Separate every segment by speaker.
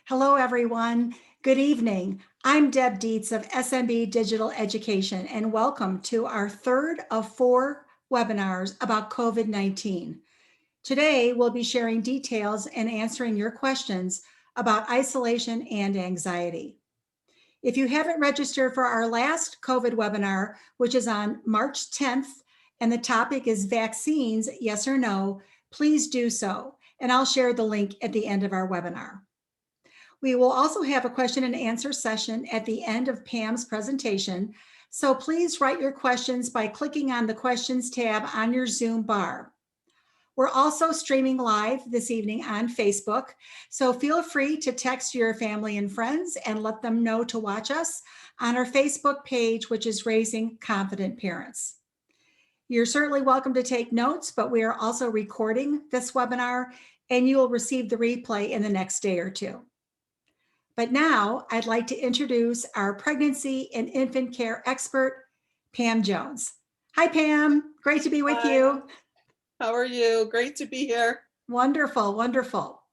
Speaker 1: Hello, everyone. Good evening. I'm Deb Dietz of SMB Digital Education, and welcome to our third of 4 webinars about COVID-19. Today, we'll be sharing details and answering your questions about isolation and anxiety. If you haven't registered for our last COVID webinar, which is on March 10th, and the topic is vaccines, yes or no, please do so, and I'll share the link at the end of our webinar. We will also have a question and answer session at the end of Pam's presentation, so please write your questions by clicking on the questions tab on your Zoom bar. We're also streaming live this evening on Facebook, so feel free to text your family and friends and let them know to watch us on our Facebook page, which is Raising Confident Parents. You're certainly welcome to take notes, but we are also recording this webinar and you will receive the replay in the next day or two. But now I'd like to introduce our pregnancy and infant care expert, Pam Jones. Hi, Pam. Great to be with
Speaker 2: Hi.
Speaker 1: you.
Speaker 2: How are you? Great to be here.
Speaker 1: Wonderful, wonderful.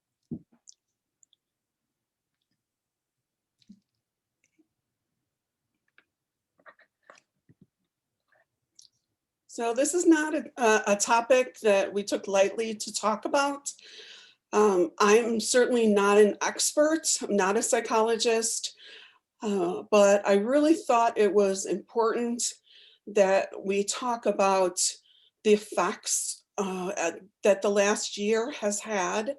Speaker 2: So this is not a topic that we took lightly to talk about. I'm certainly not an expert. I'm not a psychologist, but I really thought it was important that we talk about the effects that the last year has had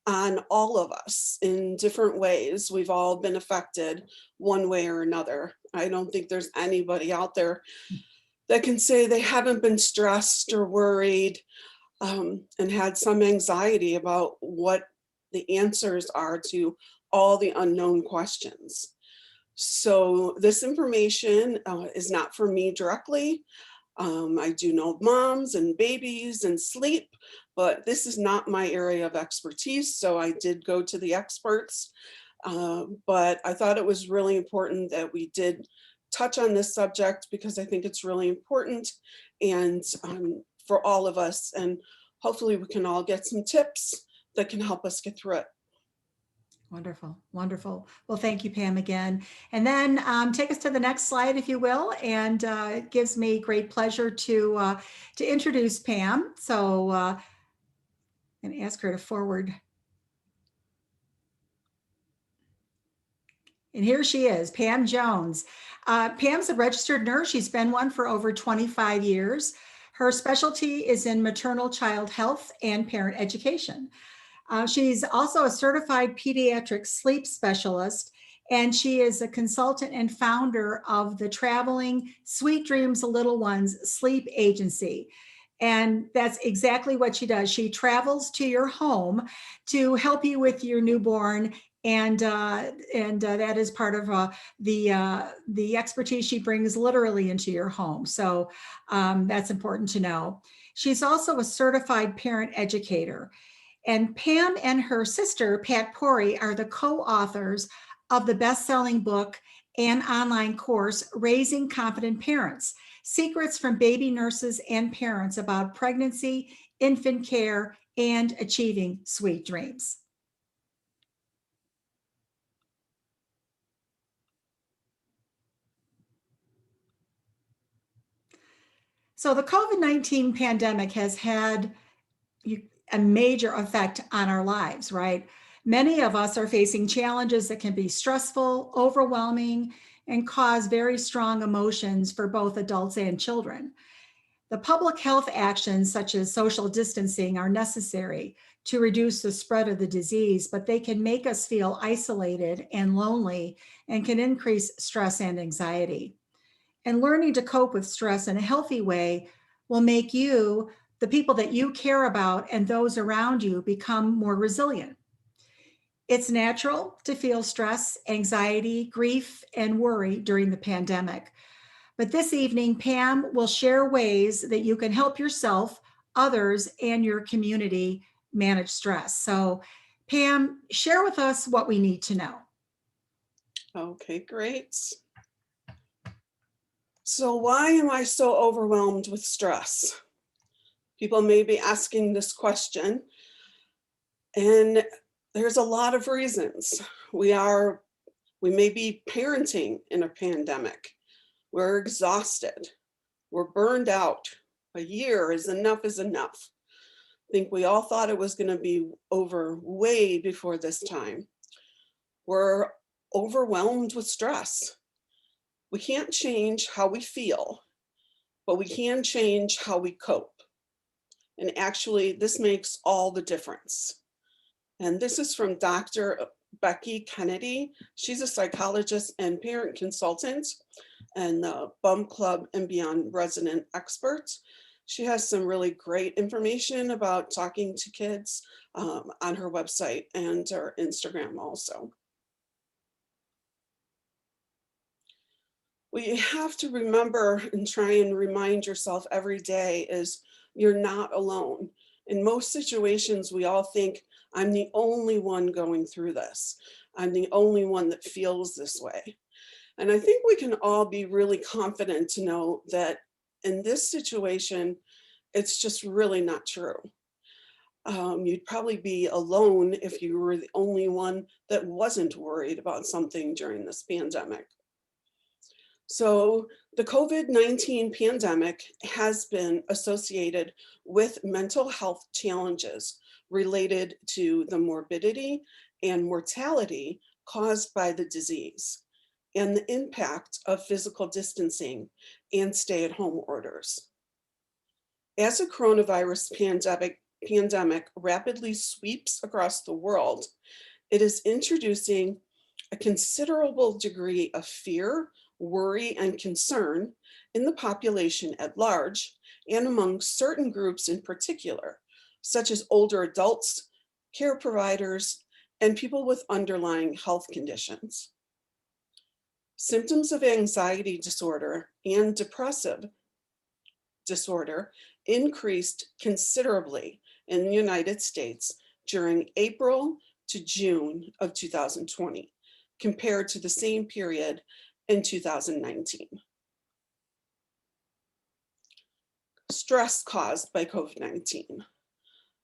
Speaker 2: on all of us in different ways. We've all been affected one way or another. I don't think there's anybody out there that can say they haven't been stressed or worried and had some anxiety about what the answers are to all the unknown questions. So this information is not for me directly. I do know moms and babies and sleep, but this is not my area of expertise. So I did go to the experts, but I thought it was really important that we did touch on this subject because I think it's really important and for all of us, and hopefully we can all get some tips that can help us get through it.
Speaker 1: Wonderful, wonderful. Well, thank you, Pam, again. And then take us to the next slide, if you will. And it gives me great pleasure to introduce Pam. So and ask her to forward. And here she is, Pam Jones. Pam's a registered nurse. She's been one for over 25 years. Her specialty is in maternal child health and parent education. She's also a certified pediatric sleep specialist, and she is a consultant and founder of the traveling Sweet Dreams Little Ones sleep agency. And that's exactly what she does. She travels to your home to help you with your newborn, and that is part of the expertise she brings literally into your home. So that's important to know. She's also a certified parent educator. And Pam and her sister, Pat Pori, are the co-authors of the best-selling book and online course, Raising Confident Parents, Secrets from Baby Nurses and Parents About Pregnancy, Infant Care, and Achieving Sweet Dreams. So the COVID-19 pandemic has had a major effect on our lives, right? Many of us are facing challenges that can be stressful, overwhelming, and cause very strong emotions for both adults and children. The public health actions such as social distancing are necessary to reduce the spread of the disease, but they can make us feel isolated and lonely and can increase stress and anxiety. And learning to cope with stress in a healthy way will make you, the people that you care about, and those around you become more resilient. It's natural to feel stress, anxiety, grief, and worry during the pandemic. But this evening, Pam will share ways that you can help yourself, others, and your community manage stress. So, Pam, share with us what we need to know.
Speaker 2: Okay, great. So why am I so overwhelmed with stress? People may be asking this question, and there's a lot of reasons. We may be parenting in a pandemic. We're exhausted. We're burned out. A year is enough. I think we all thought it was going to be over way before this time. We're overwhelmed with stress. We can't change how we feel, but we can change how we cope. And actually, this makes all the difference. And this is from Dr. Becky Kennedy. She's a psychologist and parent consultant and the Bum Club and Beyond resident expert. She has some really great information about talking to kids on her website and her Instagram also. What you have to remember and try and remind yourself every day is you're not alone. In most situations, we all think, I'm the only one going through this. I'm the only one that feels this way. And I think we can all be really confident to know that in this situation, it's just really not true. You'd probably be alone if you were the only one that wasn't worried about something during this pandemic. So the COVID-19 pandemic has been associated with mental health challenges related to the morbidity and mortality caused by the disease and the impact of physical distancing and stay-at-home orders. As the coronavirus pandemic rapidly sweeps across the world, it is introducing a considerable degree of fear, worry, and concern in the population at large and among certain groups in particular, such as older adults, care providers, and people with underlying health conditions. Symptoms of anxiety disorder and depressive disorder increased considerably in the United States during April to June of 2020, compared to the same period in 2019. Stress caused by COVID-19.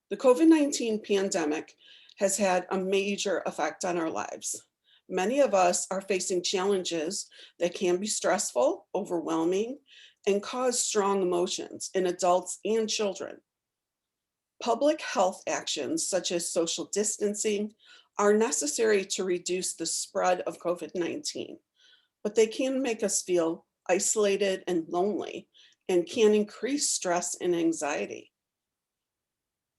Speaker 2: The COVID-19 pandemic has had a major effect on our lives. Many of us are facing challenges that can be stressful, overwhelming, and cause strong emotions in adults and children. Public health actions such as social distancing are necessary to reduce the spread of COVID-19, but they can make us feel isolated and lonely and can increase stress and anxiety.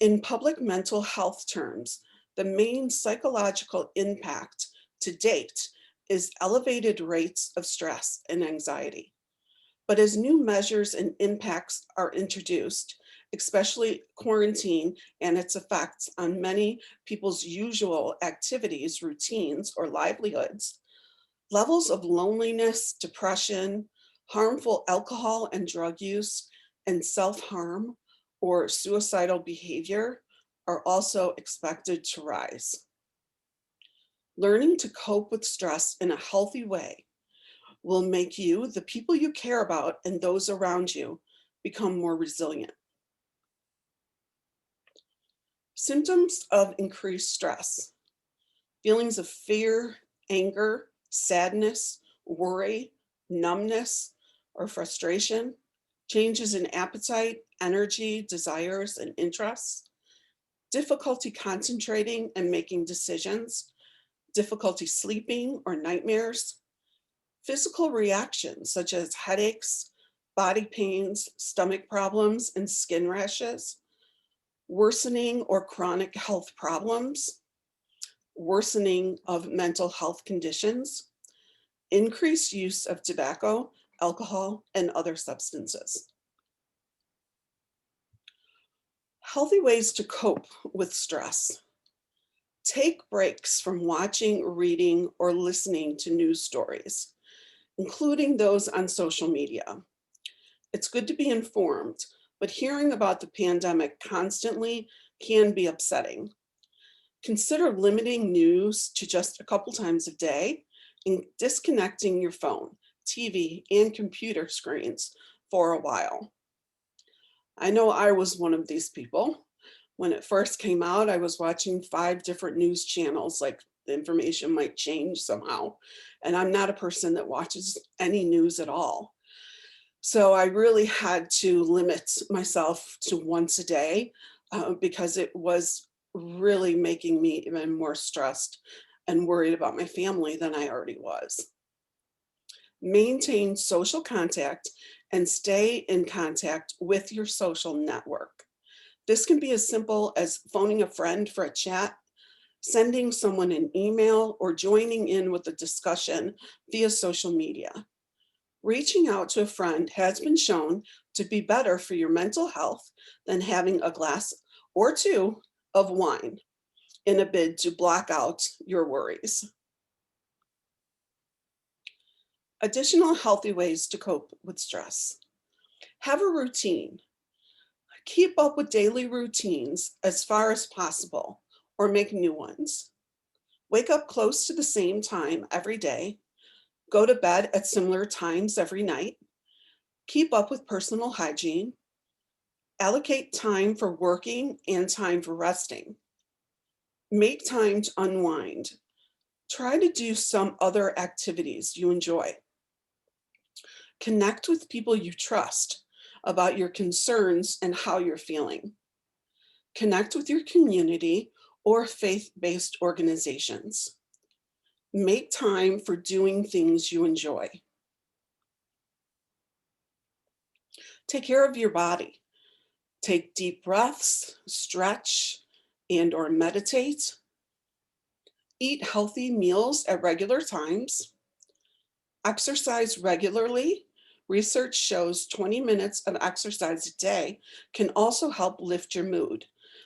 Speaker 2: In public mental health terms, the main psychological impact to date is elevated rates of stress and anxiety. But as new measures and impacts are introduced, especially quarantine and its effects on many people's usual activities, routines, or livelihoods, levels of loneliness, depression, harmful alcohol and drug use, and self-harm or suicidal behavior are also expected to rise. Learning to cope with stress in a healthy way will make you, the people you care about, and those around you become more resilient. Symptoms of increased stress: feelings of fear, anger, sadness, worry, numbness, or frustration, changes in appetite, energy, desires, and interests, difficulty concentrating and making decisions, difficulty sleeping or nightmares, physical reactions such as headaches, body pains, stomach problems, and skin rashes, worsening or chronic health problems, worsening of mental health conditions, increased use of tobacco, alcohol, and other substances. Healthy ways to cope with stress. Take breaks from watching, reading, or listening to news stories, including those on social media. It's good to be informed, but hearing about the pandemic constantly can be upsetting. Consider limiting news to just a couple times a day and disconnecting your phone, TV, and computer screens for a while. I know I was one of these people. When it first came out, I was watching 5 different news channels like the information might change somehow. And I'm not a person that watches any news at all. So I really had to limit myself to once a day because it was really making me even more stressed and worried about my family than I already was. Maintain social contact and stay in contact with your social network. This can be as simple as phoning a friend for a chat, sending someone an email, or joining in with a discussion via social media. Reaching out to a friend has been shown to be better for your mental health than having a glass or two of wine in a bid to block out your worries. Additional healthy ways to cope with stress. Have a routine. Keep up with daily routines as far as possible or make new ones. Wake up close to the same time every day. Go to bed at similar times every night. Keep up with personal hygiene. Allocate time for working and time for resting. Make time to unwind. Try to do some other activities you enjoy. Connect with people you trust about your concerns and how you're feeling. Connect with your community or faith-based organizations. Make time for doing things you enjoy. Take care of your body. Take deep breaths, stretch, and or meditate. Eat healthy meals at regular times. Exercise regularly. Research shows 20 minutes of exercise a day can also help lift your mood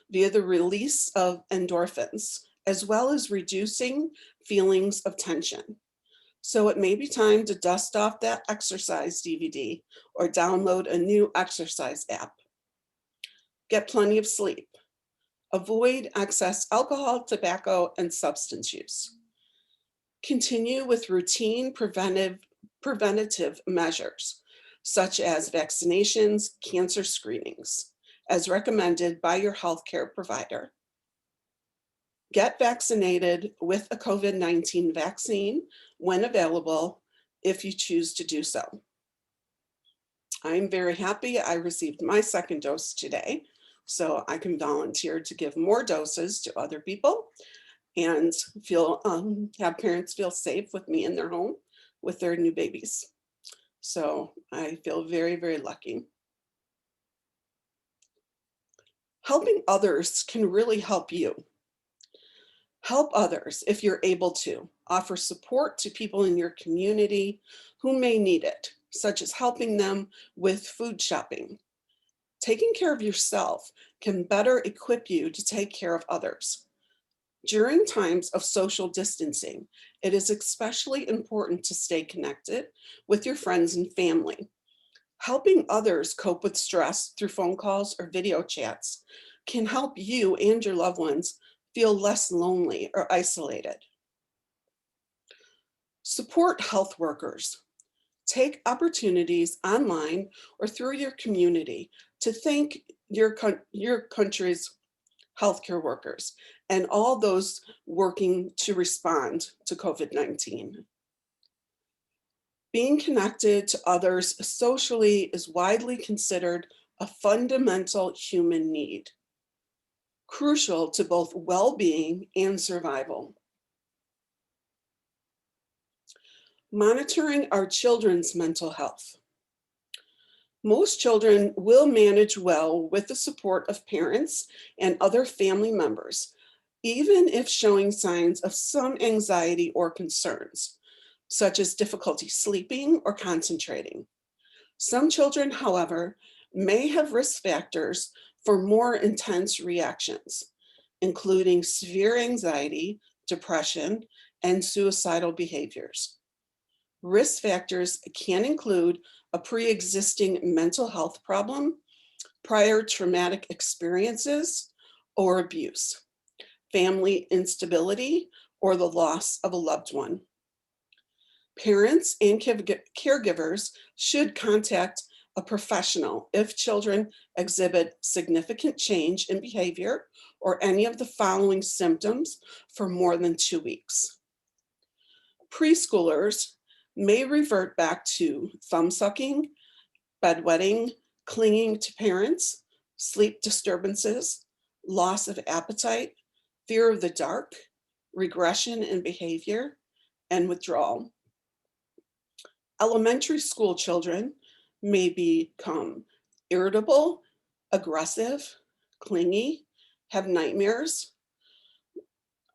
Speaker 2: via the release of endorphins, as well as reducing feelings of tension. So it may be time to dust off that exercise DVD or download a new exercise app. Get plenty of sleep. Avoid excess alcohol, tobacco, and substance use. Continue with routine preventative measures, such as vaccinations, cancer screenings, as recommended by your healthcare provider. Get vaccinated with a COVID-19 vaccine when available, if you choose to do so. I'm very happy I received my second dose today, so I can volunteer to give more doses to other people and have parents feel safe with me in their home with their new babies. So I feel very, very lucky. Helping others can really help you. Help others if you're able to. Offer support to people in your community who may need it, such as helping them with food shopping. Taking care of yourself can better equip you to take care of others. During times of social distancing, it is especially important to stay connected with your friends and family. Helping others cope with stress through phone calls or video chats can help you and your loved ones feel less lonely or isolated. Support health workers. Take opportunities online or through your community to thank your country's healthcare workers and all those working to respond to COVID-19. Being connected to others socially is widely considered a fundamental human need, crucial to both well-being and survival. Monitoring our children's mental health. Most children will manage well with the support of parents and other family members, even if showing signs of some anxiety or concerns, such as difficulty sleeping or concentrating. Some children, however, may have risk factors for more intense reactions, including severe anxiety, depression, and suicidal behaviors. Risk factors can include a pre-existing mental health problem, prior traumatic experiences or abuse, family instability, or the loss of a loved one. Parents and caregivers should contact a professional if children exhibit significant change in behavior or any of the following symptoms for more than 2 weeks. Preschoolers may revert back to thumb sucking, bedwetting, clinging to parents, sleep disturbances, loss of appetite, fear of the dark, regression in behavior, and withdrawal. Elementary school children may become irritable, aggressive, clingy, have nightmares,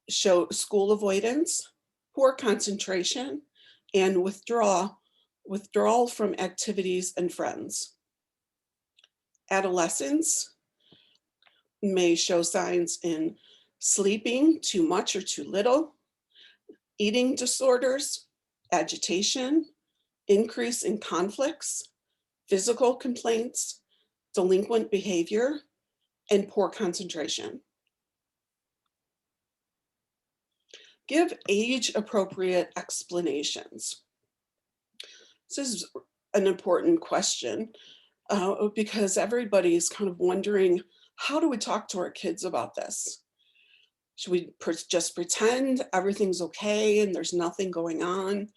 Speaker 2: show school avoidance, poor concentration, and withdrawal from activities and friends. Adolescents may show signs in sleeping too much or too little, eating disorders, agitation, increase in conflicts, physical complaints, delinquent behavior, and poor concentration. Give age-appropriate explanations. This is an important question because everybody's kind of wondering, how do we talk to our kids about this? Should we just pretend everything's okay and there's nothing going on?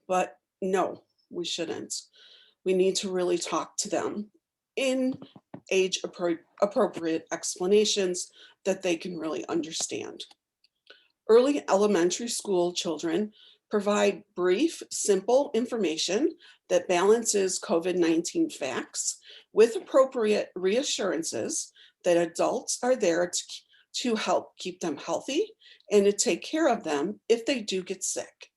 Speaker 2: But no, we shouldn't. We need to really talk to them in age-appropriate explanations that they can really understand. Early elementary school children provide brief, simple information that balances COVID-19 facts with appropriate reassurances that adults are there to help keep them healthy and to take care of them if they do get sick.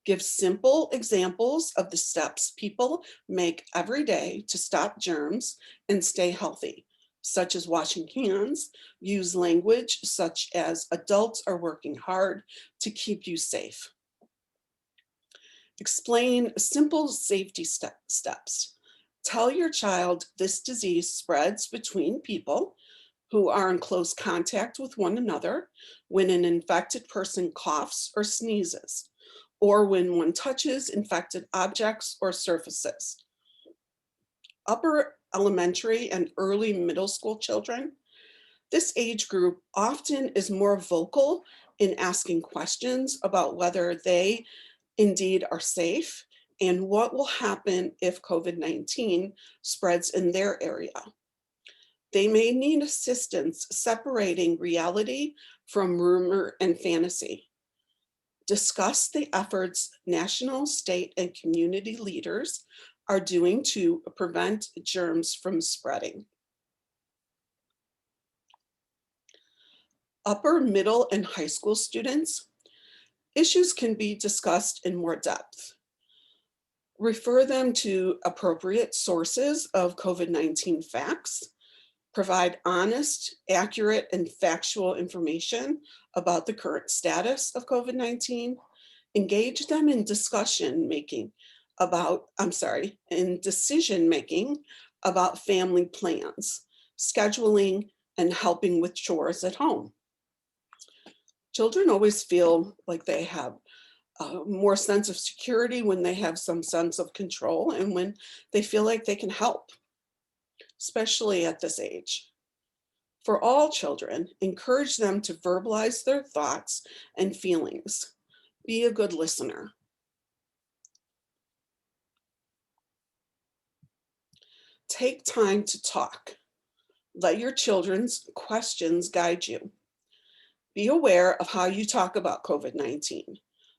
Speaker 2: Give simple examples of the steps people make every day to stop germs and stay healthy, such as washing hands. Use language such as adults are working hard to keep you safe. Explain simple safety steps. Tell your child this disease spreads between people who are in close contact with one another when an infected person coughs or sneezes, or when one touches infected objects or surfaces. Upper elementary and early middle school children, this age group often is more vocal in asking questions about whether they indeed are safe and what will happen if COVID-19 spreads in their area. They may need assistance separating reality from rumor and fantasy. Discuss the efforts national, state, and community leaders are doing to prevent germs from spreading. Upper, middle, and high school students, issues can be discussed in more depth. Refer them to appropriate sources of COVID-19 facts. Provide honest, accurate, and factual information about the current status of COVID-19. Engage them in decision making about family plans, scheduling, and helping with chores at home. Children always feel like they have more sense of security when they have some sense of control and when they feel like they can help, especially at this age. For all children, encourage them to verbalize their thoughts and feelings. Be a good listener. Take time to talk. Let your children's questions guide you. Be aware of how you talk about COVID-19.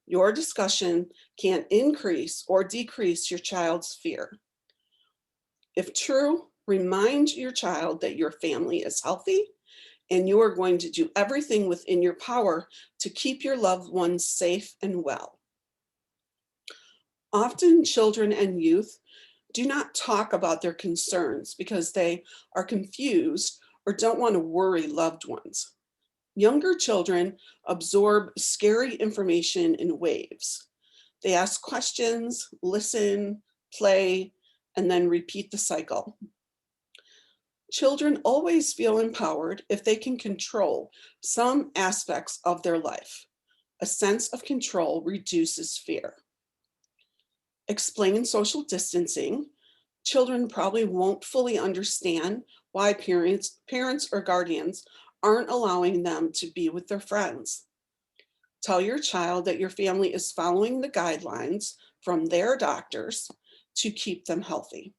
Speaker 2: Your discussion can increase or decrease your child's fear. If true, remind your child that your family is healthy and you are going to do everything within your power to keep your loved ones safe and well. Often children and youth do not talk about their concerns because they are confused or don't want to worry loved ones. Younger children absorb scary information in waves. They ask questions, listen, play, and then repeat the cycle. Children always feel empowered if they can control some aspects of their life. A sense of control reduces fear. Explain social distancing. Children probably won't fully understand why parents or guardians aren't allowing them to be with their friends. Tell your child that your family is following the guidelines from their doctors to keep them healthy.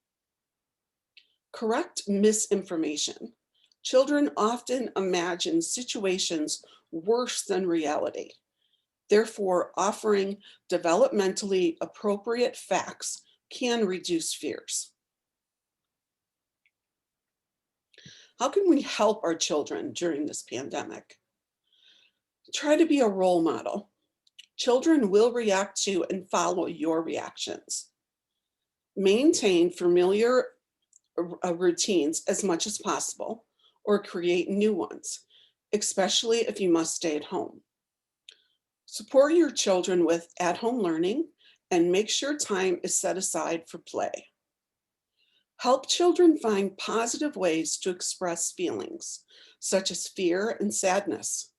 Speaker 2: Correct misinformation. Children often imagine situations worse than reality. Therefore, offering developmentally appropriate facts can reduce fears. How can we help our children during this pandemic? Try to be a role model. Children will react to and follow your reactions. Maintain familiar routines as much as possible or create new ones, especially if you must stay at home. Support your children with at-home learning and make sure time is set aside for play. Help children find positive ways to express feelings, such as fear and sadness.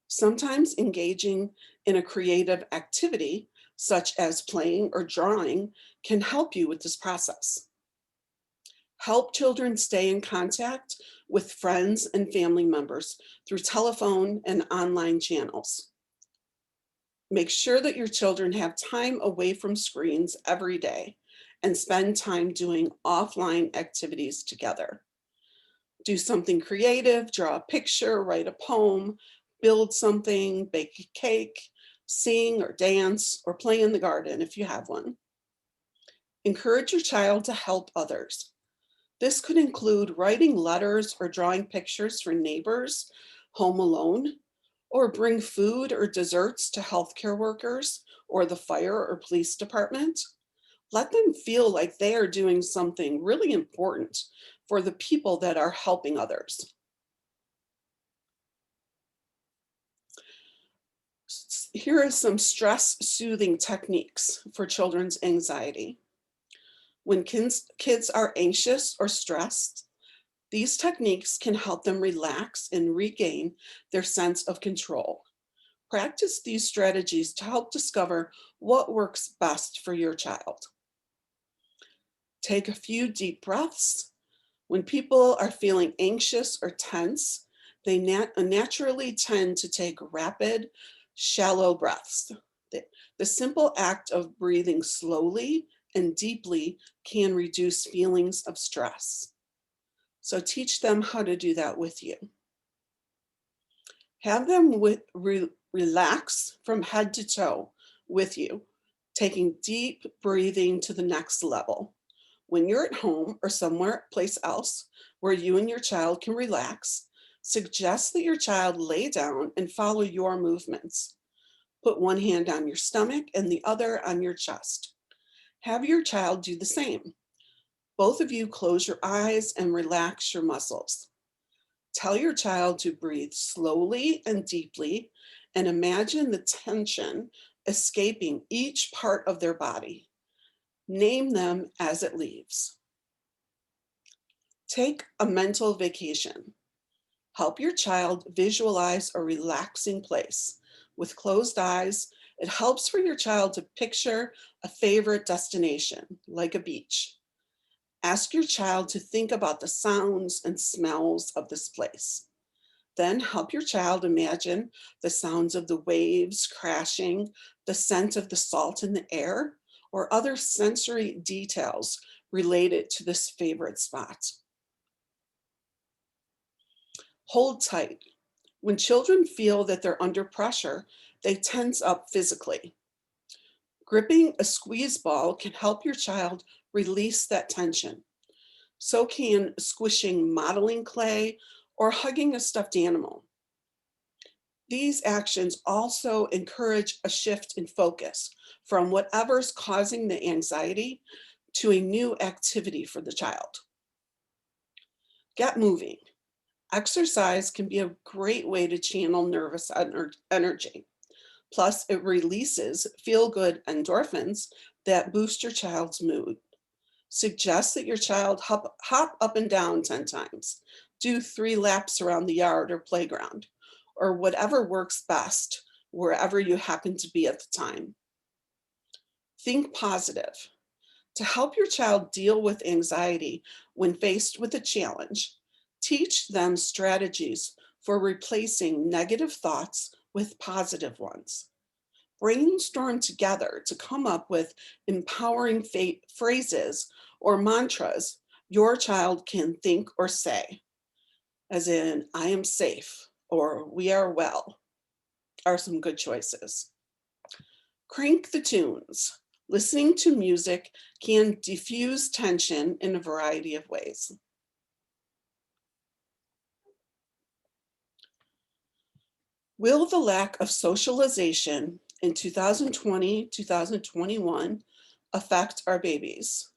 Speaker 2: Sometimes engaging in a creative activity, such as playing or drawing, can help you with this process. Help children stay in contact with friends and family members through telephone and online channels. Make sure that your children have time away from screens every day and spend time doing offline activities together. Do something creative, draw a picture, write a poem, build something, bake a cake, sing or dance, or play in the garden if you have one. Encourage your child to help others. This could include writing letters or drawing pictures for neighbors home alone, or bring food or desserts to healthcare workers or the fire or police department. Let them feel like they are doing something really important for the people that are helping others. Here are some stress soothing techniques for children's anxiety. When kids are anxious or stressed, these techniques can help them relax and regain their sense of control. Practice these strategies to help discover what works best for your child. Take a few deep breaths. When people are feeling anxious or tense, they naturally tend to take rapid, shallow breaths. The simple act of breathing slowly and deeply can reduce feelings of stress. So teach them how to do that with you. Have them relax from head to toe with you, taking deep breathing to the next level. When you're at home or somewhere place else where you and your child can relax, suggest that your child lay down and follow your movements. Put one hand on your stomach and the other on your chest. Have your child do the same. Both of you close your eyes and relax your muscles. Tell your child to breathe slowly and deeply and imagine the tension escaping each part of their body. Name them as it leaves. Take a mental vacation. Help your child visualize a relaxing place. With closed eyes, it helps for your child to picture a favorite destination, like a beach. Ask your child to think about the sounds and smells of this place. Then help your child imagine the sounds of the waves crashing, the scent of the salt in the air, or other sensory details related to this favorite spot. Hold tight. When children feel that they're under pressure, they tense up physically. Gripping a squeeze ball can help your child release that tension. So can squishing modeling clay or hugging a stuffed animal. These actions also encourage a shift in focus from whatever's causing the anxiety to a new activity for the child. Get moving. Exercise can be a great way to channel nervous energy. Plus, it releases feel-good endorphins that boost your child's mood. Suggest that your child hop up and down 10 times, do 3 laps around the yard or playground, or whatever works best wherever you happen to be at the time. Think positive. To help your child deal with anxiety when faced with a challenge, teach them strategies for replacing negative thoughts with positive ones. Brainstorm together to come up with empowering phrases or mantras your child can think or say, as in, I am safe or we are well, are some good choices. Crank the tunes. Listening to music can diffuse tension in a variety of ways. Will the lack of socialization in 2020, 2021 affect our babies?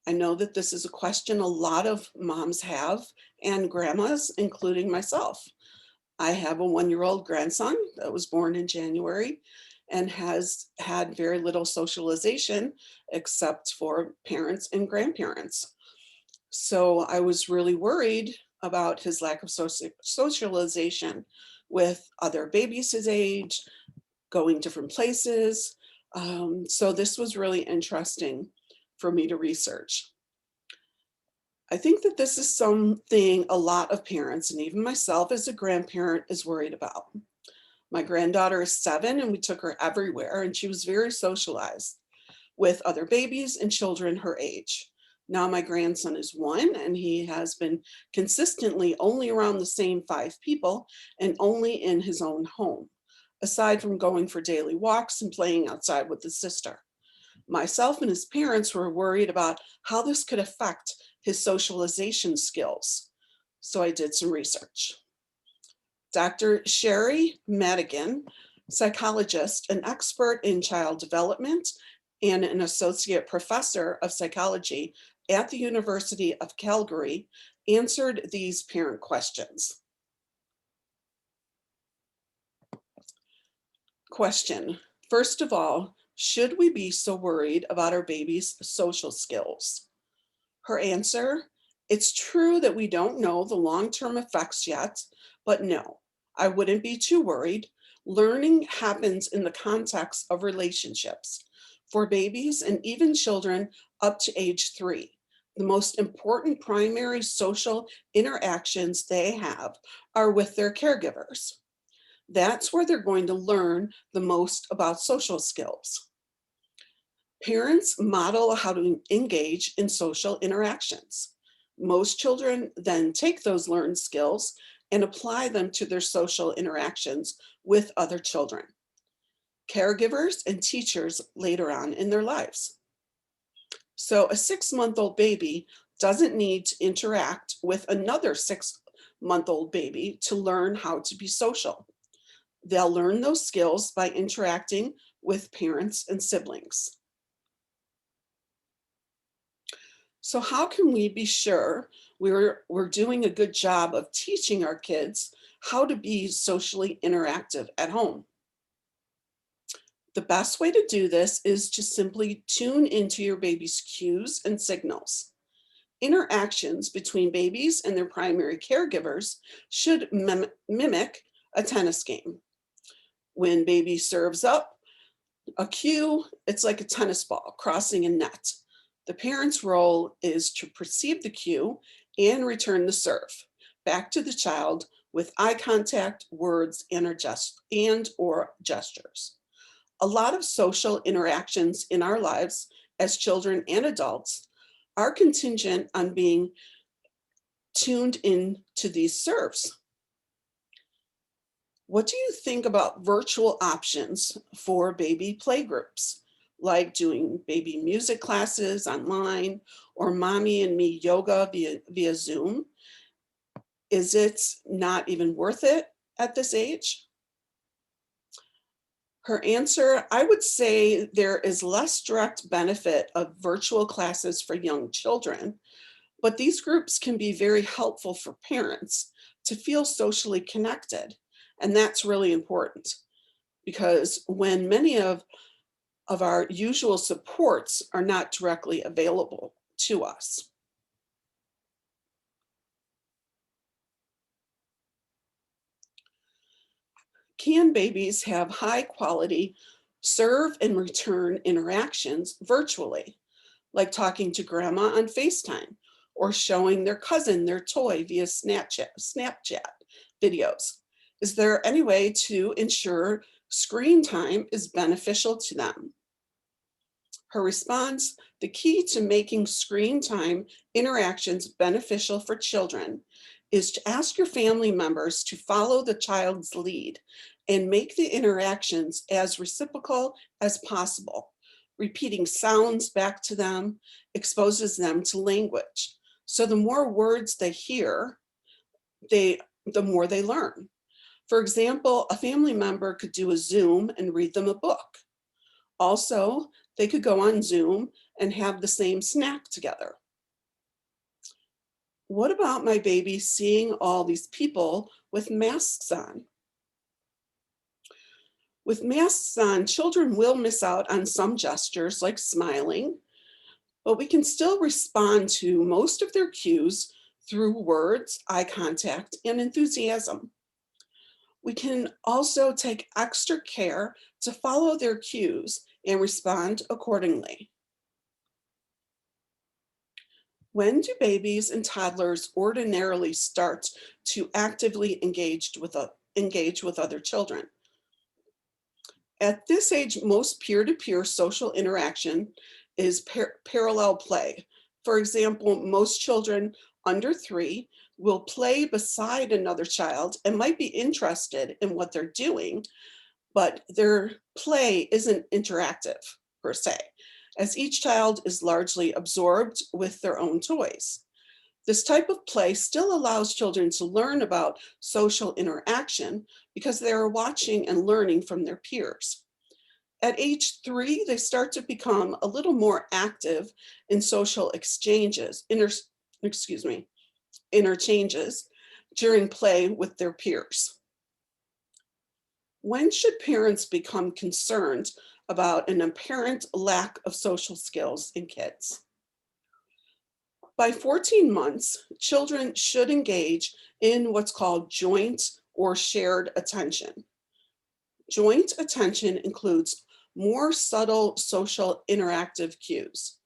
Speaker 2: I know that this is a question a lot of moms have and grandmas, including myself. I have a 1-year-old grandson that was born in January and has had very little socialization except for parents and grandparents. So I was really worried about his lack of socialization with other babies his age, going different places. So this was really interesting for me to research. I think that this is something a lot of parents, and even myself as a grandparent, is worried about. My granddaughter is 7 and we took her everywhere, and she was very socialized with other babies and children her age. Now my grandson is 1 and he has been consistently only around the same 5 people and only in his own home, aside from going for daily walks and playing outside with his sister. Myself and his parents were worried about how this could affect his socialization skills. So I did some research. Dr. Sherry Madigan, psychologist, an expert in child development, and an associate professor of psychology at the University of Calgary, answered these parent questions. Question: first of all, should we be so worried about our baby's social skills? Her answer: it's true that we don't know the long-term effects yet, but no, I wouldn't be too worried. Learning happens in the context of relationships. For babies and even children up to age 3, the most important primary social interactions they have are with their caregivers. That's where they're going to learn the most about social skills. Parents model how to engage in social interactions. Most children then take those learned skills and apply them to their social interactions with other children, caregivers, and teachers later on in their lives. So a 6-month-old baby doesn't need to interact with another 6-month-old baby to learn how to be social. They'll learn those skills by interacting with parents and siblings. So how can we be sure we're doing a good job of teaching our kids how to be socially interactive at home? The best way to do this is to simply tune into your baby's cues and signals. Interactions between babies and their primary caregivers should mimic a tennis game. When baby serves up a cue, it's like a tennis ball crossing a net. The parent's role is to perceive the cue and return the serve back to the child with eye contact, words, and or gestures. A lot of social interactions in our lives as children and adults are contingent on being tuned in to these serves. What do you think about virtual options for baby playgroups, like doing baby music classes online or mommy and me yoga via Zoom? Is it not even worth it at this age? Her answer: I would say there is less direct benefit of virtual classes for young children, but these groups can be very helpful for parents to feel socially connected. And that's really important because when many of our usual supports are not directly available to us. Can babies have high quality serve and return interactions virtually? like talking to grandma on FaceTime or showing their cousin their toy via Snapchat videos. Is there any way to ensure screen time is beneficial to them? Her response, the key to making screen time interactions beneficial for children is to ask your family members to follow the child's lead and make the interactions as reciprocal as possible. Repeating sounds back to them exposes them to language. So the more words they hear, the more they learn. For example, a family member could do a Zoom and read them a book. Also, they could go on Zoom and have the same snack together. What about my baby seeing all these people with masks on? With masks on, children will miss out on some gestures like smiling, but we can still respond to most of their cues through words, eye contact, and enthusiasm. We can also take extra care to follow their cues and respond accordingly. When do babies and toddlers ordinarily start to actively engage with other children? At this age, most peer-to-peer social interaction is parallel play. For example, most children under 3 will play beside another child and might be interested in what they're doing, but their play isn't interactive per se, as each child is largely absorbed with their own toys. This type of play still allows children to learn about social interaction because they are watching and learning from their peers. At age 3, they start to become a little more active in social interchanges during play with their peers. When should parents become concerned about an apparent lack of social skills in kids? By 14 months, children should engage in what's called joint or shared attention. Joint attention includes more subtle social interactive cues,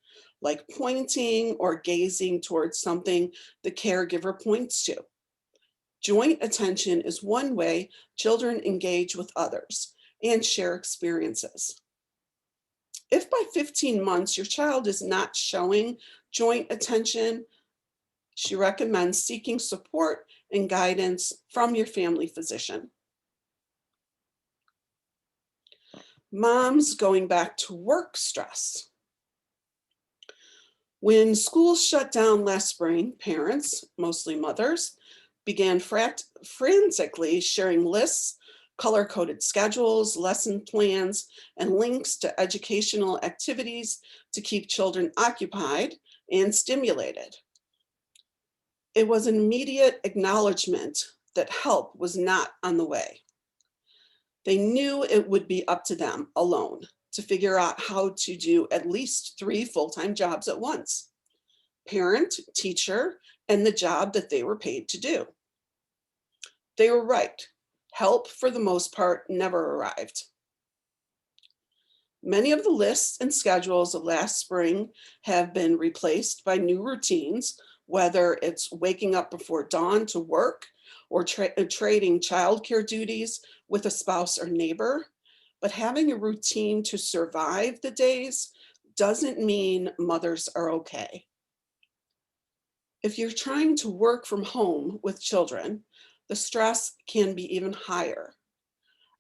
Speaker 2: like pointing or gazing towards something the caregiver points to. Joint attention is one way children engage with others and share experiences. If by 15 months your child is not showing joint attention, she recommends seeking support and guidance from your family physician. Moms going back to work stress. When schools shut down last spring, parents, mostly mothers, began frantically sharing lists, color-coded schedules, lesson plans, and links to educational activities to keep children occupied and stimulated. It was an immediate acknowledgement that help was not on the way. They knew it would be up to them alone to figure out how to do at least 3 full-time jobs at once: parent, teacher, and the job that they were paid to do. They were right. Help, for the most part, never arrived. Many of the lists and schedules of last spring have been replaced by new routines, whether it's waking up before dawn to work or trading childcare duties with a spouse or neighbor. But having a routine to survive the days doesn't mean mothers are okay. If you're trying to work from home with children, the stress can be even higher.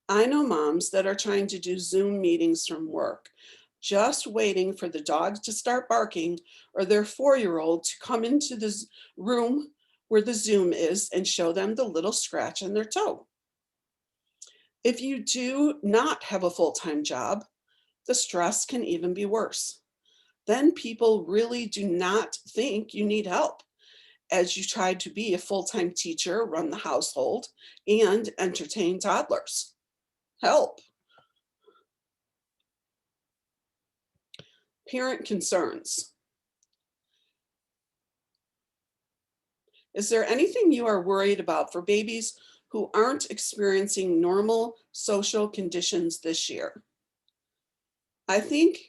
Speaker 2: I know moms that are trying to do Zoom meetings from work, just waiting for the dog to start barking or their 4-year-old to come into the room where the Zoom is and show them the little scratch on their toe. If you do not have a full-time job, the stress can even be worse. Then people really do not think you need help, as you try to be a full-time teacher, run the household, and entertain toddlers. Help. Parent concerns. Is there anything you are worried about for babies who aren't experiencing normal social conditions this year? I think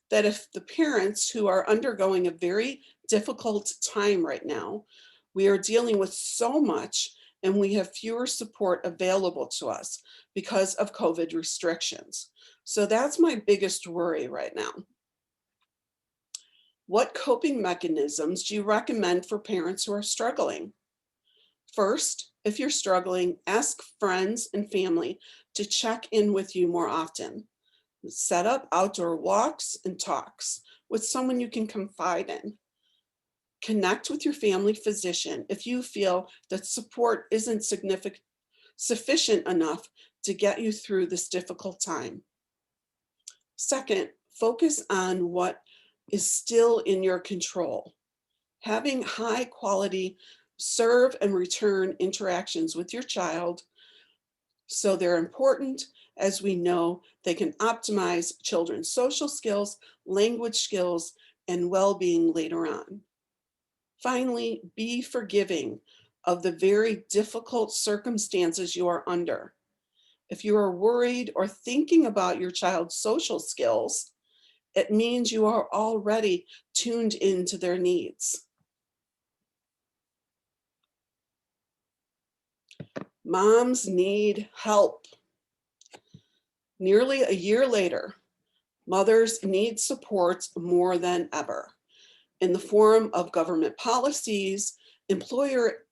Speaker 2: that if the parents who are undergoing a very difficult time right now, we are dealing with so much and we have fewer support available to us because of COVID restrictions. So that's my biggest worry right now. What coping mechanisms do you recommend for parents who are struggling? First, if you're struggling, ask friends and family to check in with you more often. Set up outdoor walks and talks with someone you can confide in. Connect with your family physician if you feel that support isn't sufficient enough to get you through this difficult time. Second, focus on what is still in your control. Having high quality serve and return interactions with your child. So they're important, as we know they can optimize children's social skills, language skills, and well-being later on. Finally, be forgiving of the very difficult circumstances you are under. If you are worried or thinking about your child's social skills, it means you are already tuned into their needs. Moms need help. Nearly a year later, mothers need support more than ever in the form of government policies, employer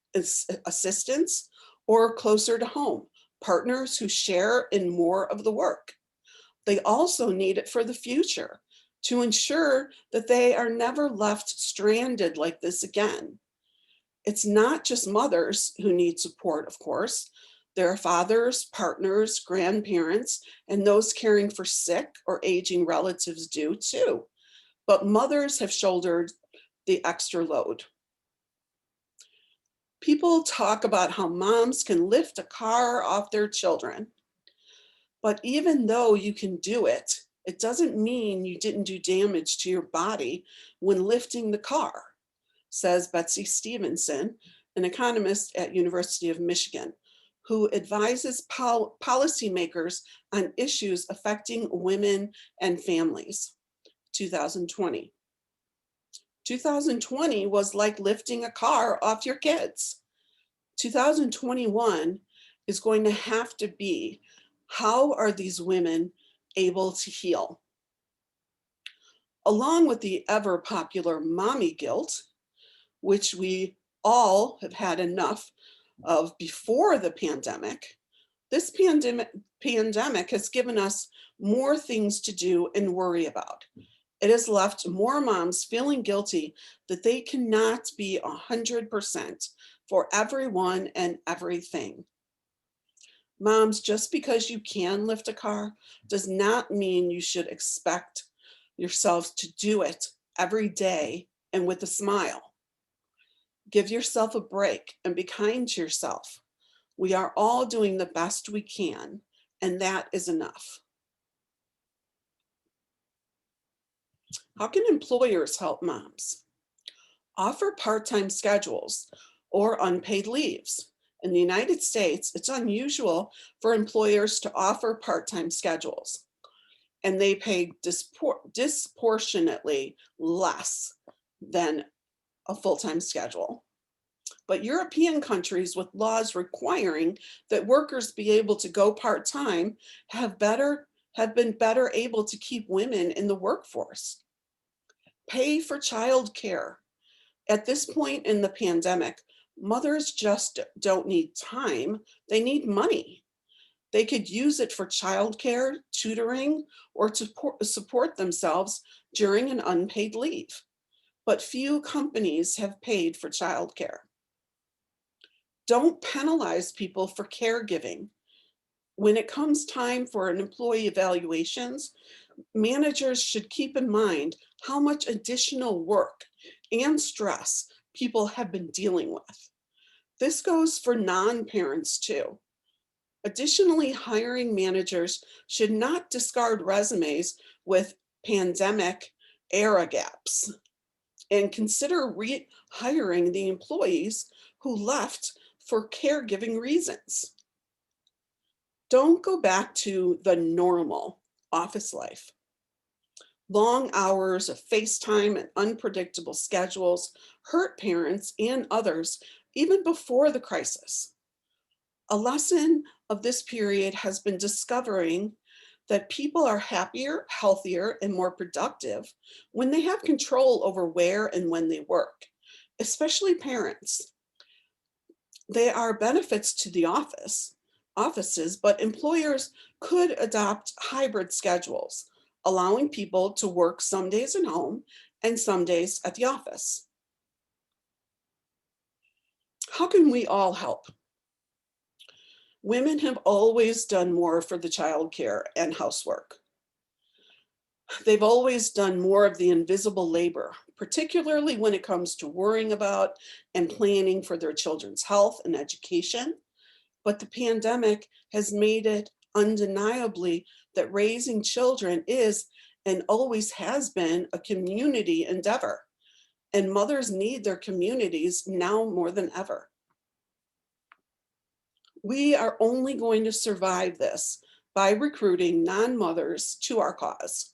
Speaker 2: assistance, or closer to home, partners who share in more of the work. They also need it for the future to ensure that they are never left stranded like this again. It's not just mothers who need support, of course. There are fathers, partners, grandparents, and those caring for sick or aging relatives do too. But mothers have shouldered the extra load. People talk about how moms can lift a car off their children. But even though you can do it, it doesn't mean you didn't do damage to your body when lifting the car, says Betsy Stevenson, an economist at University of Michigan, who advises policymakers on issues affecting women and families. 2020. 2020 was like lifting a car off your kids. 2021 is going to have to be, how are these women able to heal? Along with the ever popular mommy guilt, which we all have had enough of before the pandemic, this pandemic has given us more things to do and worry about. It has left more moms feeling guilty that they cannot be 100% for everyone and everything. Moms, just because you can lift a car does not mean you should expect yourselves to do it every day and with a smile. Give yourself a break and be kind to yourself. We are all doing the best we can, and that is enough. How can employers help moms? Offer part-time schedules or unpaid leaves. In the United States, it's unusual for employers to offer part-time schedules, and they pay disproportionately less than a full-time schedule. But European countries with laws requiring that workers be able to go part-time have been better able to keep women in the workforce. Pay for childcare. At this point in the pandemic, mothers just don't need time, they need money. They could use it for childcare, tutoring, or to support themselves during an unpaid leave. But few companies have paid for childcare. Don't penalize people for caregiving. When it comes time for an employee evaluations, managers should keep in mind how much additional work and stress people have been dealing with. This goes for non-parents too. Additionally, hiring managers should not discard resumes with pandemic era gaps and consider rehiring the employees who left for caregiving reasons. Don't go back to the normal office life. Long hours of FaceTime and unpredictable schedules hurt parents and others even before the crisis. A lesson of this period has been discovering that people are happier, healthier, and more productive when they have control over where and when they work, especially parents. There are benefits to the offices, but employers could adopt hybrid schedules, allowing people to work some days at home and some days at the office. How can we all help? Women have always done more for the childcare and housework. They've always done more of the invisible labor, particularly when it comes to worrying about and planning for their children's health and education. But the pandemic has made it undeniably that raising children is and always has been a community endeavor, and mothers need their communities now more than ever. We are only going to survive this by recruiting non-mothers to our cause,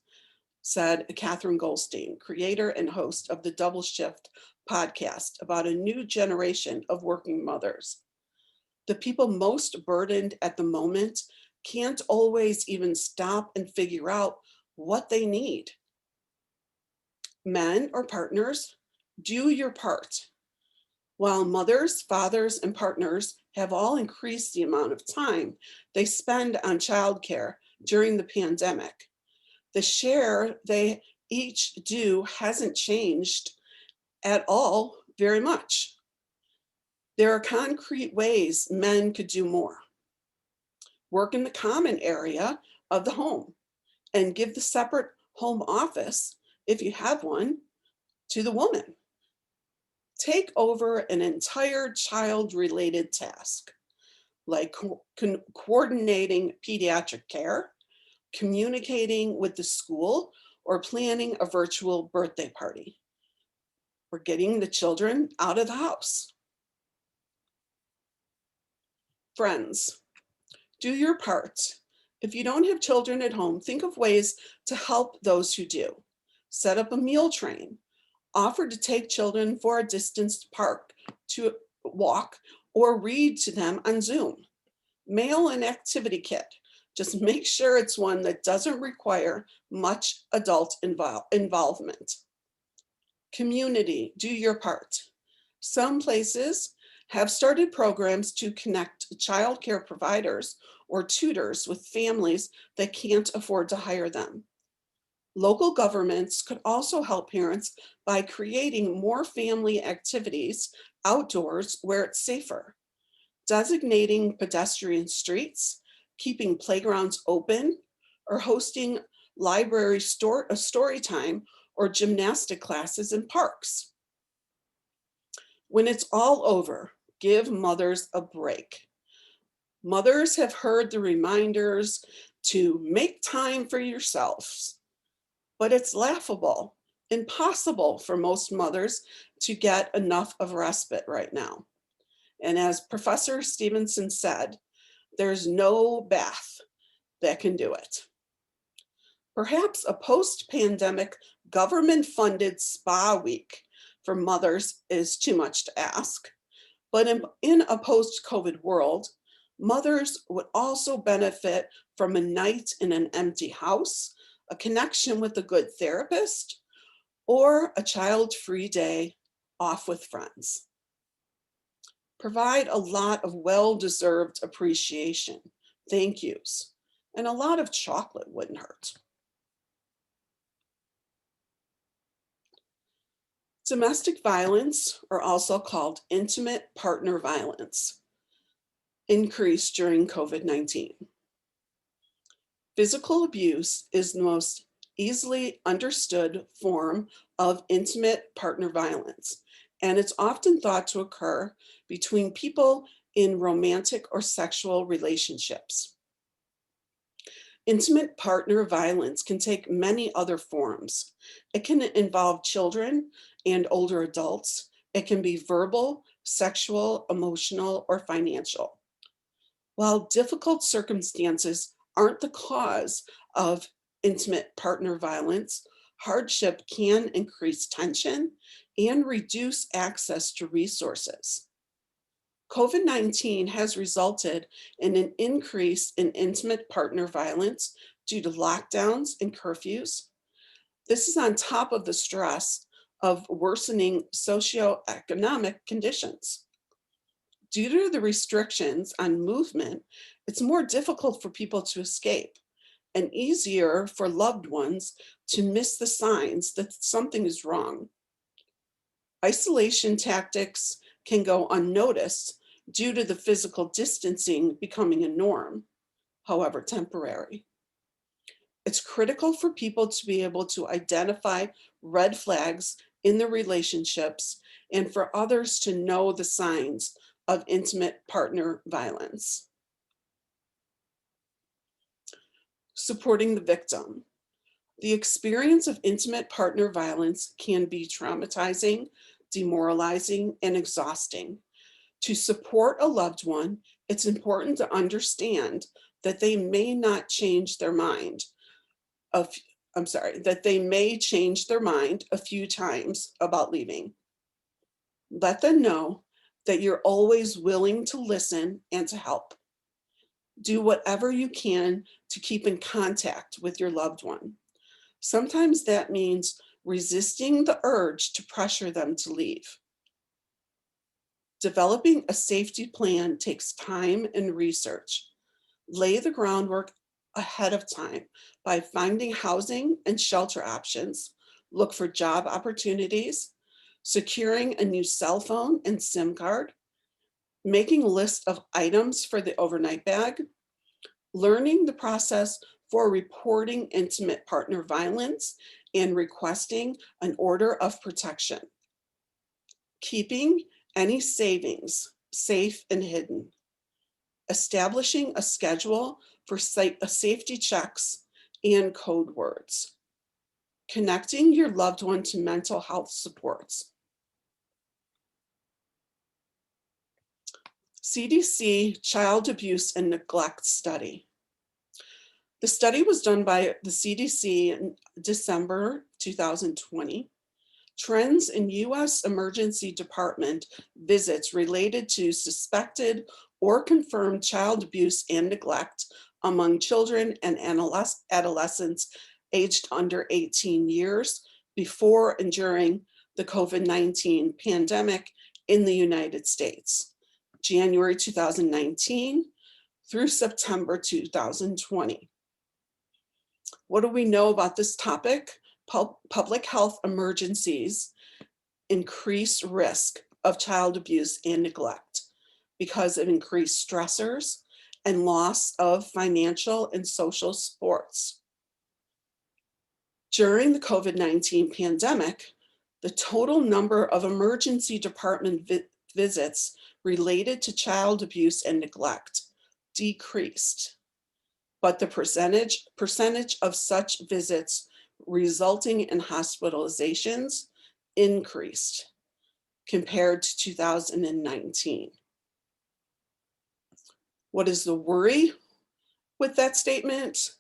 Speaker 2: said Catherine Goldstein, creator and host of the Double Shift podcast about a new generation of working mothers. The people most burdened at the moment can't always even stop and figure out what they need. Men or partners, do your part. While mothers, fathers, and partners have all increased the amount of time they spend on childcare during the pandemic, the share they each do hasn't changed at all very much. There are concrete ways men could do more. Work in the common area of the home and give the separate home office, if you have one, to the woman. Take over an entire child-related task, like coordinating pediatric care, communicating with the school, or planning a virtual birthday party, or getting the children out of the house. Friends, do your part. If you don't have children at home, think of ways to help those who do. Set up a meal train. Offer to take children for a distance park to walk or read to them on Zoom. Mail an activity kit. Just make sure it's one that doesn't require much adult involvement. Community, do your part. Some places have started programs to connect childcare providers or tutors with families that can't afford to hire them. Local governments could also help parents by creating more family activities outdoors where it's safer, designating pedestrian streets, keeping playgrounds open, or hosting library story time or gymnastic classes in parks. When it's all over, give mothers a break. Mothers have heard the reminders to make time for yourselves, but it's laughable, impossible for most mothers to get enough of respite right now. And as Professor Stevenson said, there's no bath that can do it. Perhaps a post-pandemic government-funded spa week for mothers is too much to ask, but in a post-COVID world, mothers would also benefit from a night in an empty house, a connection with a good therapist, or a child-free day off with friends. Provide a lot of well-deserved appreciation, thank yous, and a lot of chocolate wouldn't hurt. Domestic violence, or also called intimate partner violence, increased during COVID-19. Physical abuse is the most easily understood form of intimate partner violence, and it's often thought to occur between people in romantic or sexual relationships. Intimate partner violence can take many other forms. It can involve children and older adults. It can be verbal, sexual, emotional, or financial. While difficult circumstances aren't the cause of intimate partner violence, hardship can increase tension and reduce access to resources. COVID-19 has resulted in an increase in intimate partner violence due to lockdowns and curfews. This is on top of the stress of worsening socioeconomic conditions. Due to the restrictions on movement, it's more difficult for people to escape and easier for loved ones to miss the signs that something is wrong. Isolation tactics can go unnoticed due to the physical distancing becoming a norm, however temporary. It's critical for people to be able to identify red flags in their relationships and for others to know the signs of intimate partner violence. Supporting the victim. The experience of intimate partner violence can be traumatizing, demoralizing, and exhausting. To support a loved one, it's important to understand that they may not change their mind. That they may change their mind a few times about leaving. Let them know that you're always willing to listen and to help. Do whatever you can to keep in contact with your loved one. Sometimes that means resisting the urge to pressure them to leave. Developing a safety plan takes time and research. Lay the groundwork ahead of time by finding housing and shelter options, look for job opportunities, securing a new cell phone and SIM card, making a list of items for the overnight bag, learning the process for reporting intimate partner violence and requesting an order of protection, keeping any savings safe and hidden, establishing a schedule for safety checks and code words, connecting your loved one to mental health supports. CDC Child Abuse and Neglect Study. The study was done by the CDC in December 2020. Trends in US Emergency Department visits related to suspected or confirmed child abuse and neglect among children and adolescents aged under 18 years before and during the COVID-19 pandemic in the United States, January 2019 through September 2020. What do we know about this topic? Public health emergencies increase risk of child abuse and neglect because of increased stressors and loss of financial and social supports. During the COVID-19 pandemic, the total number of emergency department visits related to child abuse and neglect decreased, but the percentage of such visits resulting in hospitalizations increased compared to 2019. What is the worry with that statement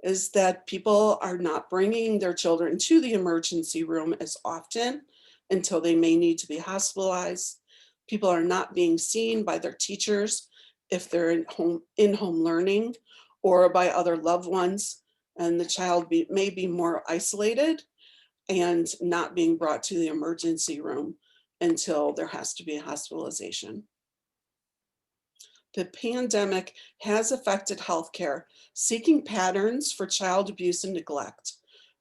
Speaker 2: is that people are not bringing their children to the emergency room as often until they may need to be hospitalized. People are not being seen by their teachers if they're in-home learning or by other loved ones, and the child may be more isolated and not being brought to the emergency room until there has to be a hospitalization. The pandemic has affected healthcare, seeking patterns for child abuse and neglect,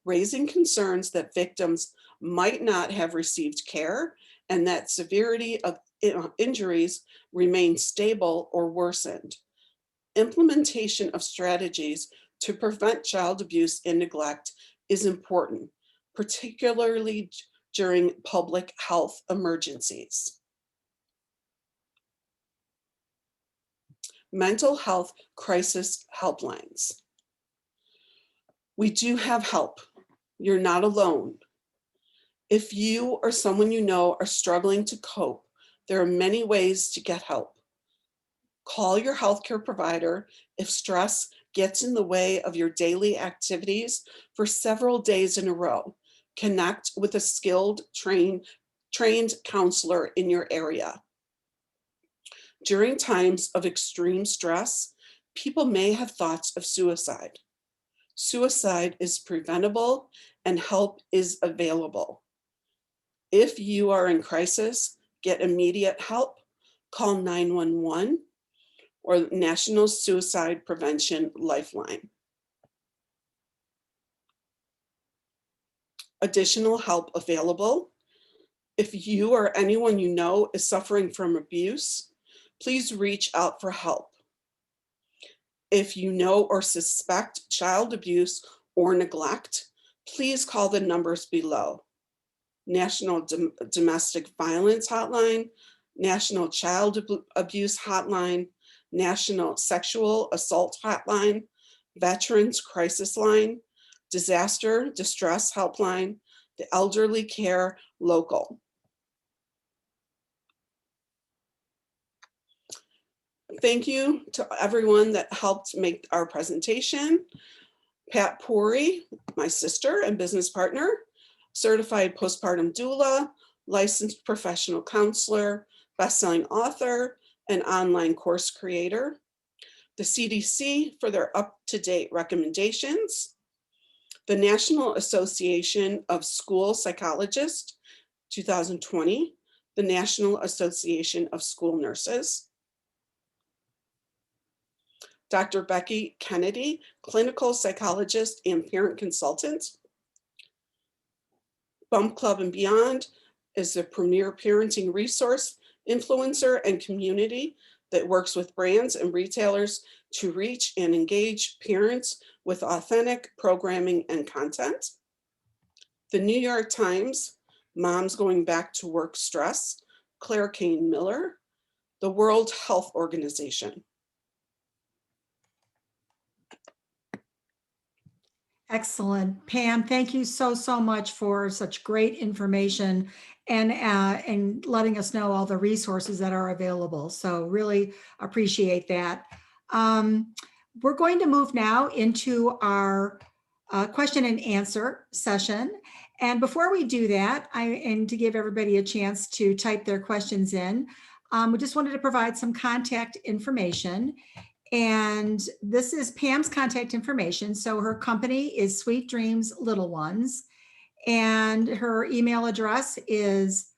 Speaker 2: raising concerns that victims might not have received care and that severity of injuries remain stable or worsened. Implementation of strategies to prevent child abuse and neglect is important, particularly during public health emergencies. Mental health crisis helplines. We do have help. You're not alone. If you or someone you know are struggling to cope, there are many ways to get help. Call your healthcare provider if stress gets in the way of your daily activities for several days in a row, connect with a skilled, trained counselor in your area. During times of extreme stress, people may have thoughts of suicide. Suicide is preventable and help is available. If you are in crisis, get immediate help, call 911 or National Suicide Prevention Lifeline. Additional help available. If you or anyone you know is suffering from abuse, please reach out for help. If you know or suspect child abuse or neglect, please call the numbers below. National Domestic Violence Hotline, National Child Abuse Hotline, National Sexual Assault Hotline, Veterans Crisis Line, Disaster Distress Helpline, the Elderly Care Local. Thank you to everyone that helped make our presentation. Pat Pori, my sister and business partner, certified postpartum doula, licensed professional counselor, best-selling author, and online course creator. The CDC for their up-to-date recommendations. The National Association of School Psychologists, 2020. The National Association of School Nurses. Dr. Becky Kennedy, clinical psychologist and parent consultant. Bump Club and Beyond is the premier parenting resource, influencer, and community that works with brands and retailers to reach and engage parents with authentic programming and content. The New York Times, Moms Going Back to Work Stress, Claire Kane Miller. The World Health Organization.
Speaker 1: Excellent. Pam, thank you so much for such great information and letting us know all the resources that are available. So really appreciate that. We're going to move now into our question and answer session. And before we do that, and to give everybody a chance to type their questions in, we just wanted to provide some contact information. And this is Pam's contact information. So her company is Sweet Dreams Little Ones. And her email address is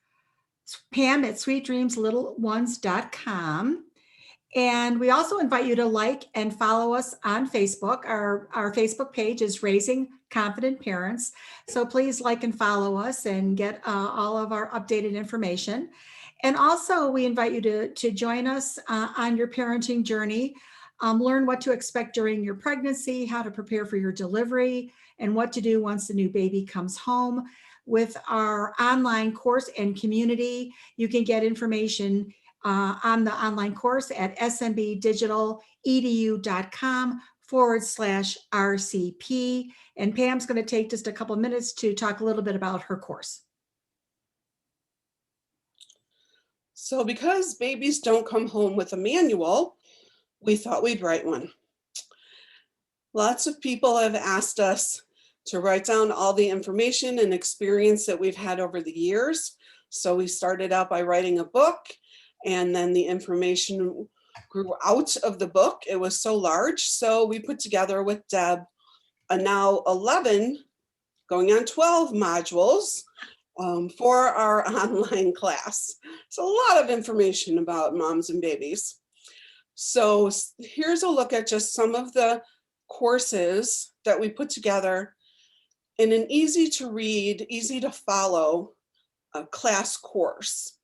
Speaker 1: pam@sweetdreamslittleones.com. And we also invite you to like and follow us on Facebook. Our Facebook page is Raising Confident Parents. So please like and follow us and get all of our updated information. And also we invite you to join us on your parenting journey. Learn what to expect during your pregnancy, how to prepare for your delivery, and what to do once the new baby comes home. With our online course and community, you can get information on the online course at smbdigital.edu.com/RCP. And Pam's going to take just a couple of minutes to talk a little bit about her course.
Speaker 2: So because babies don't come home with a manual, we thought we'd write one. Lots of people have asked us to write down all the information and experience that we've had over the years. So we started out by writing a book, and then the information grew out of the book. It was so large. So we put together with Deb a now 11, going on 12 modules for our online class. So a lot of information about moms and babies. So here's a look at just some of the courses that we put together in an easy to read, easy to follow class course.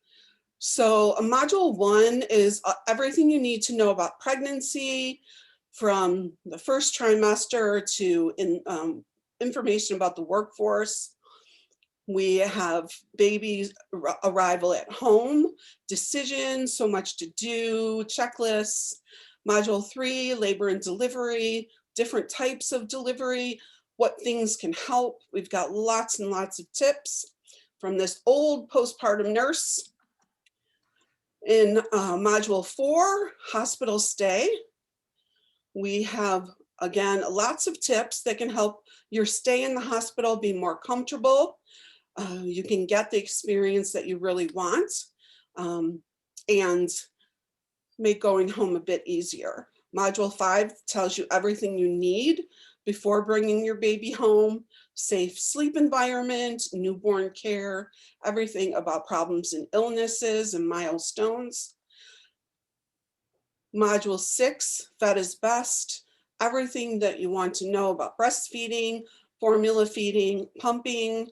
Speaker 2: So module 1 is everything you need to know about pregnancy, from the first trimester to information about the workforce. We have baby's arrival at home, decisions, so much to do, checklists. Module 3, labor and delivery, different types of delivery, what things can help. We've got lots and lots of tips from this old postpartum nurse. In module 4, hospital stay, we have Again, lots of tips that can help your stay in the hospital be more comfortable. You can get the experience that you really want, and make going home a bit easier. Module 5 tells you everything you need before bringing your baby home, safe sleep environment, newborn care, everything about problems and illnesses and milestones. Module 6, Fed is Best, everything that you want to know about breastfeeding, formula feeding, pumping.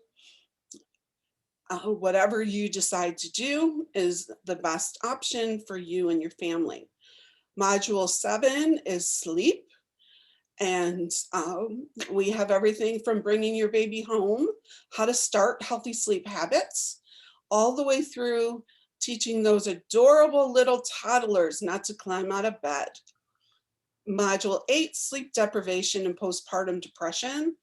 Speaker 2: Whatever you decide to do is the best option for you and your family. Module 7 is Sleep. And we have everything from bringing your baby home, how to start healthy sleep habits, all the way through teaching those adorable little toddlers not to climb out of bed. Module 8, Sleep Deprivation and Postpartum Depression.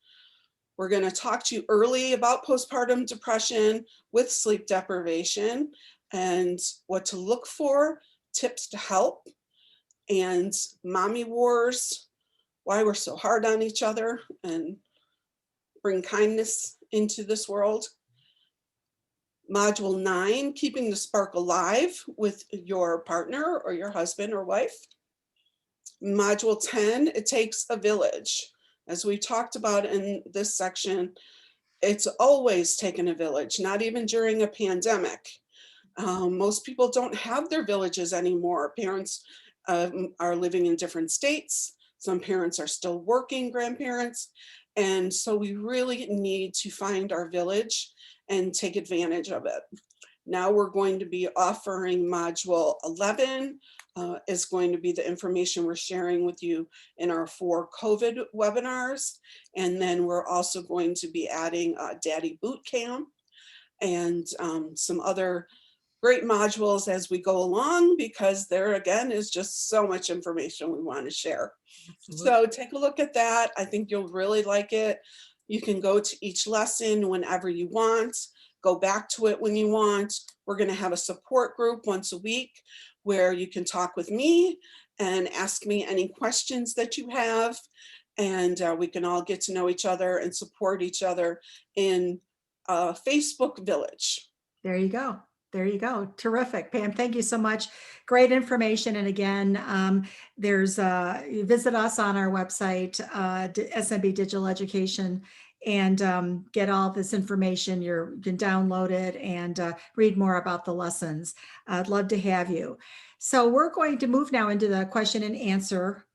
Speaker 2: We're going to talk to you early about postpartum depression with sleep deprivation and what to look for, tips to help, and mommy wars, why we're so hard on each other, and bring kindness into this world. Module 9, Keeping the Spark Alive with your partner or your husband or wife. Module 10, It Takes a Village. As we talked about in this section, it's always taken a village, not even during a pandemic. Most people don't have their villages anymore. Parents are living in different states. Some parents are still working, grandparents. And so we really need to find our village and take advantage of it. Now we're going to be offering module 11, is going to be the information we're sharing with you in our 4 COVID webinars. And then we're also going to be adding Daddy Boot Camp and some other great modules as we go along, because there again is just so much information we want to share.
Speaker 1: Absolutely.
Speaker 2: So take a look at that. I think you'll really like it. You can go to each lesson whenever you want, go back to it when you want. We're going to have a support group once a week where you can talk with me and ask me any questions that you have. And we can all get to know each other and support each other in a Facebook village.
Speaker 1: There you go. There you go. Terrific, Pam. Thank you so much. Great information. And again, you visit us on our website, SMB Digital Education, and get all this information. You can download it and read more about the lessons. I'd love to have you. So we're going to move now into the question and answer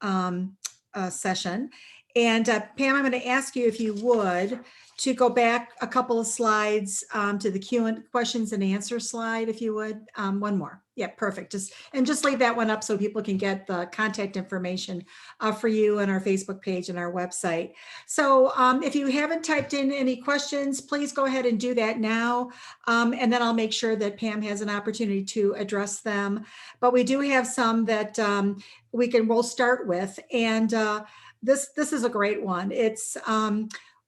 Speaker 1: session. And Pam, I'm going to ask you if you would to go back a couple of slides to the questions and answer slide, if you would. One more. Yeah, perfect. Just leave that one up so people can get the contact information for you on our Facebook page and our website. So if you haven't typed in any questions, please go ahead and do that now. And then I'll make sure that Pam has an opportunity to address them. But we do have some that we'll start with. And this is a great one. It's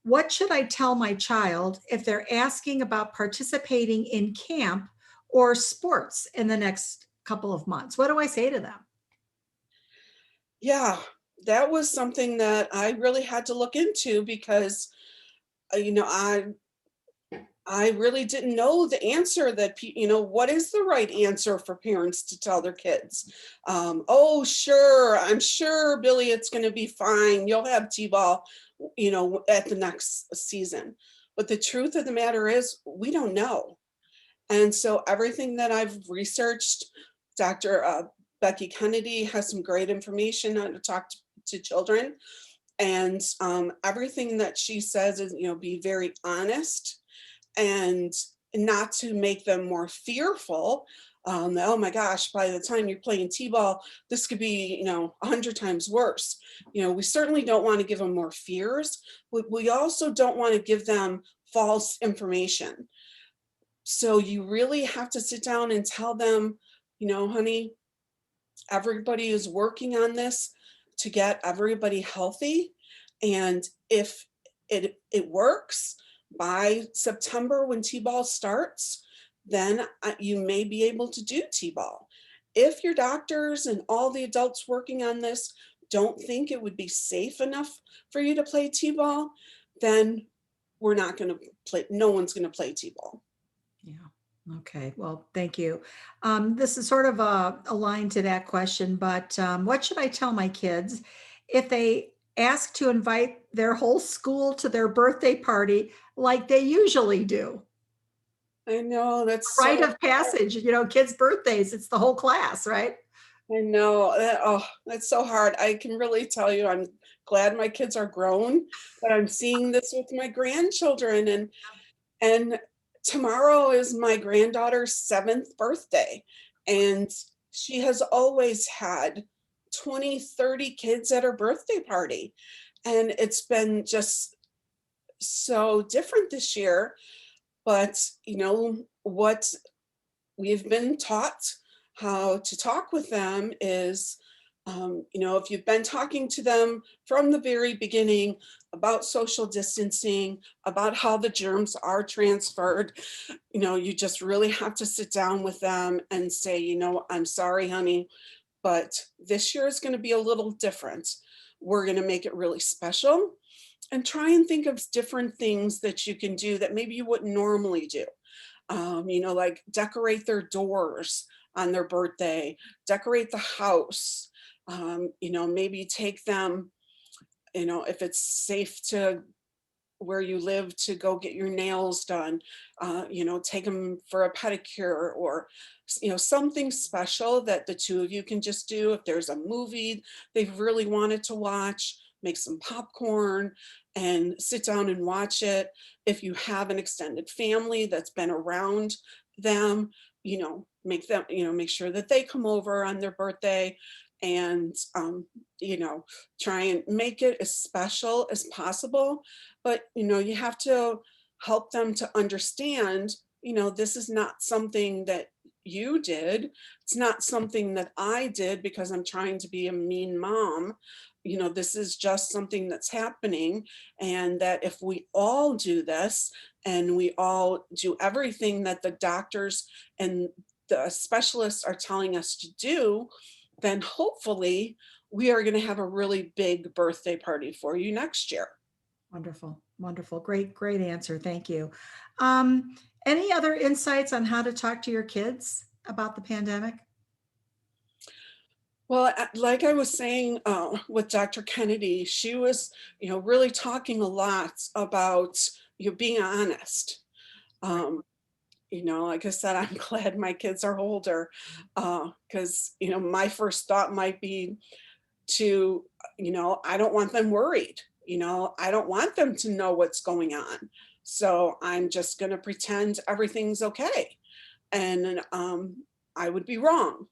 Speaker 1: what should I tell my child if they're asking about participating in camp or sports in the next couple of months? What do I say to them?
Speaker 2: Yeah, that was something that I really had to look into because, I really didn't know the answer that, what is the right answer for parents to tell their kids? Oh, sure, I'm sure, Billy, it's going to be fine. You'll have T-ball, at the next season. But the truth of the matter is, we don't know. And so everything that I've researched, Dr. Becky Kennedy has some great information on to talk to children. And everything that she says is, be very honest and not to make them more fearful. Oh my gosh, by the time you're playing T-ball, this could be, 100 times worse. We certainly don't want to give them more fears, but we also don't want to give them false information. So you really have to sit down and tell them, honey, everybody is working on this to get everybody healthy. And if it works, by September when T-ball starts, then you may be able to do T-ball. If your doctors and all the adults working on this don't think it would be safe enough for you to play T-ball, then we're not going to play, no one's going to play T-ball.
Speaker 1: Yeah. Okay. Well, thank you. This is sort of a line to that question, but what should I tell my kids if they ask to invite their whole school to their birthday party like they usually do?
Speaker 2: I know that's
Speaker 1: Rite
Speaker 2: so
Speaker 1: of passage, kids' birthdays, it's the whole class, right?
Speaker 2: I know that, oh, that's so hard. I can really tell you, I'm glad my kids are grown, but I'm seeing this with my grandchildren, and tomorrow is my granddaughter's 7th birthday, and she has always had 20, 30 kids at her birthday party. And it's been just so different this year. But what we've been taught how to talk with them is, if you've been talking to them from the very beginning about social distancing, about how the germs are transferred, you just really have to sit down with them and say, I'm sorry, honey, but this year is going to be a little different. We're going to make it really special and try and think of different things that you can do that maybe you wouldn't normally do. Like decorate their doors on their birthday, decorate the house, maybe take them, if it's safe to where you live to go get your nails done, take them for a pedicure or, something special that the two of you can just do. If there's a movie they've really wanted to watch, make some popcorn and sit down and watch it. If you have an extended family that's been around them, make sure that they come over on their birthday and, you know, try and make it as special as possible. But, you have to help them to understand, this is not something that you did. It's not something that I did because I'm trying to be a mean mom. This is just something that's happening. And that if we all do this and we all do everything that the doctors and the specialists are telling us to do, then hopefully we are going to have a really big birthday party for you next year.
Speaker 1: Wonderful, wonderful. Great, great answer. Thank you. Um, any other insights on how to talk to your kids about the pandemic?
Speaker 2: Well, like I was saying with Dr. Kennedy, she was, really talking a lot about being honest. Um, like I said, I'm glad my kids are older because, my first thought might be to, I don't want them worried. I don't want them to know what's going on. So I'm just going to pretend everything's okay. And I would be wrong.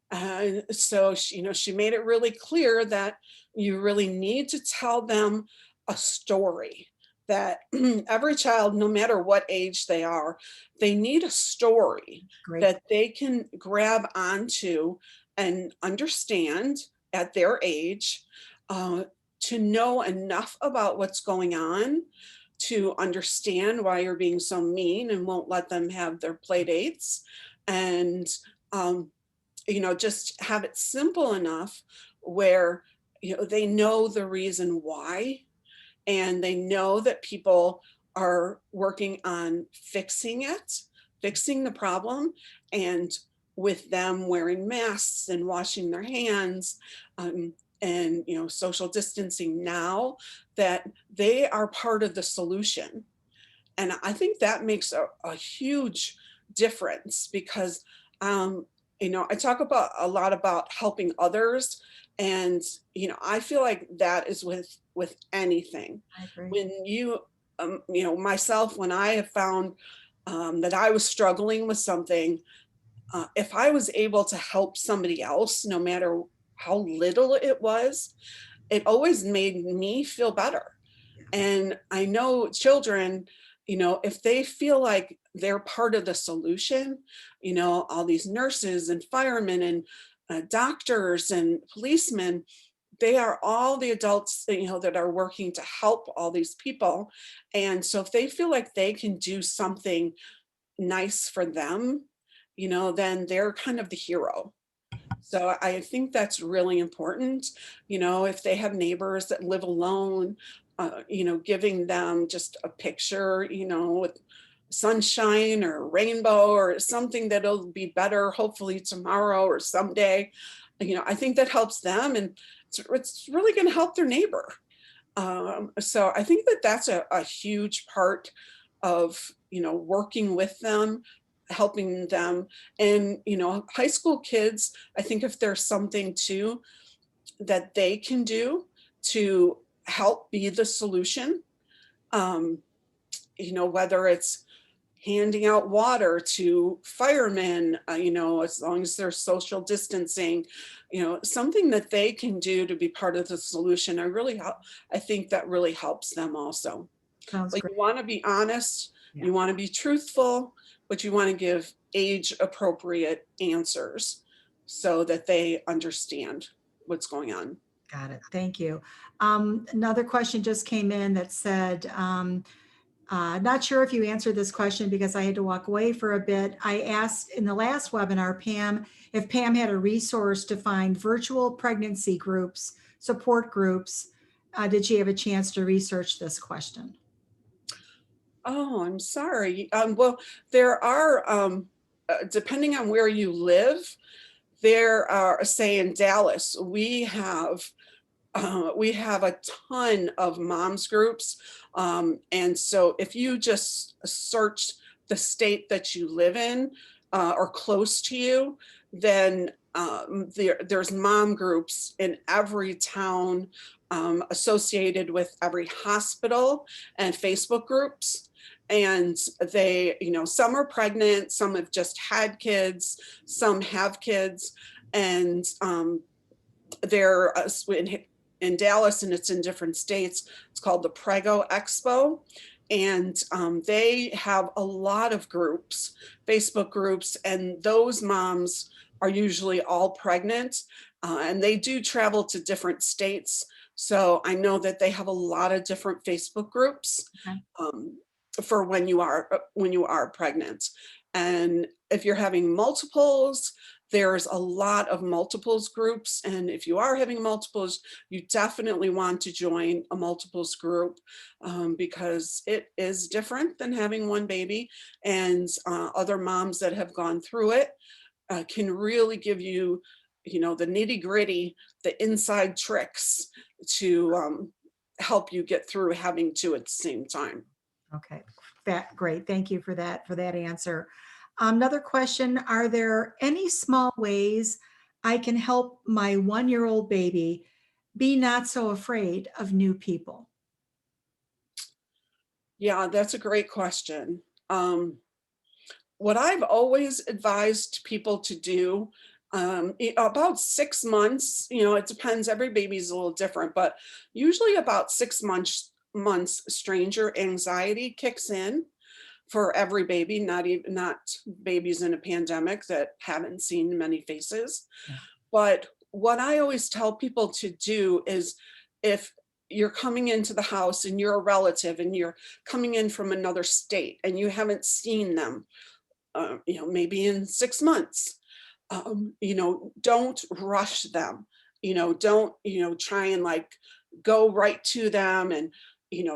Speaker 2: And so she made it really clear that you really need to tell them a story, that every child, no matter what age they are, they need a story
Speaker 1: Great.
Speaker 2: that they can grab onto and understand at their age, uh, to know enough about what's going on to understand why you're being so mean and won't let them have their play dates. And um, just have it simple enough where, they know the reason why, and they know that people are working on fixing the problem, and with them wearing masks and washing their hands, and social distancing now, that they are part of the solution. And I think that makes a huge difference because, I talk about a lot about helping others. And, I feel like that is with anything.
Speaker 1: I agree.
Speaker 2: When myself, when I have found that I was struggling with something, if I was able to help somebody else, no matter how little it was, it always made me feel better. And I know children, if they feel like they're part of the solution, all these nurses and firemen and doctors and policemen, they are all the adults, that are working to help all these people. And so if they feel like they can do something nice for them, then they're kind of the hero. So I think that's really important. If they have neighbors that live alone, giving them just a picture, with sunshine or rainbow or something that'll be better, hopefully tomorrow or someday. I think that helps them, and it's really going to help their neighbor. So I think that that's a huge part of, working with them, helping them. And, high school kids, I think if there's something too that they can do to help be the solution, um, whether it's handing out water to firemen, as long as they're social distancing, something that they can do to be part of the solution. I think that really helps them also.
Speaker 1: Sounds
Speaker 2: Like,
Speaker 1: great.
Speaker 2: you want to be honest,
Speaker 1: Yeah.
Speaker 2: you want to be truthful, but you want to give age appropriate answers so that they understand what's going on.
Speaker 1: Got it. Thank you. Another question just came in that said, not sure if you answered this question because I had to walk away for a bit. I asked in the last webinar, Pam, if Pam had a resource to find virtual pregnancy groups, support groups. Did she have a chance to research this question?
Speaker 2: Oh, I'm sorry. Well, there are, depending on where you live, there are, say in Dallas, we have a ton of moms groups. And so if you just search the state that you live in, or close to you, then there's mom groups in every town, associated with every hospital, and Facebook groups. And they, some are pregnant, some have just had kids, some have kids. And they're in Dallas, and it's in different states. It's called the Prego Expo. And they have a lot of groups, Facebook groups, and those moms are usually all pregnant. And they do travel to different states. So I know that they have a lot of different Facebook groups,
Speaker 1: Okay.
Speaker 2: for when you are pregnant. And if you're having multiples, there's a lot of multiples groups. And if you are having multiples, you definitely want to join a multiples group, because it is different than having one baby. And other moms that have gone through it can really give you, the nitty gritty, the inside tricks to help you get through having two at the same time.
Speaker 1: Okay, great. Thank you for that answer. Another question, are there any small ways I can help my 1-year-old baby be not so afraid of new people?
Speaker 2: Yeah, that's a great question. What I've always advised people to do, about 6 months, it depends, every baby's a little different, but usually about 6 months, stranger anxiety kicks in for every baby, not babies in a pandemic that haven't seen many faces.
Speaker 1: Yeah.
Speaker 2: But what I always tell people to do is, if you're coming into the house and you're a relative and you're coming in from another state and you haven't seen them, maybe in 6 months, don't rush them. Don't, try and like go right to them and,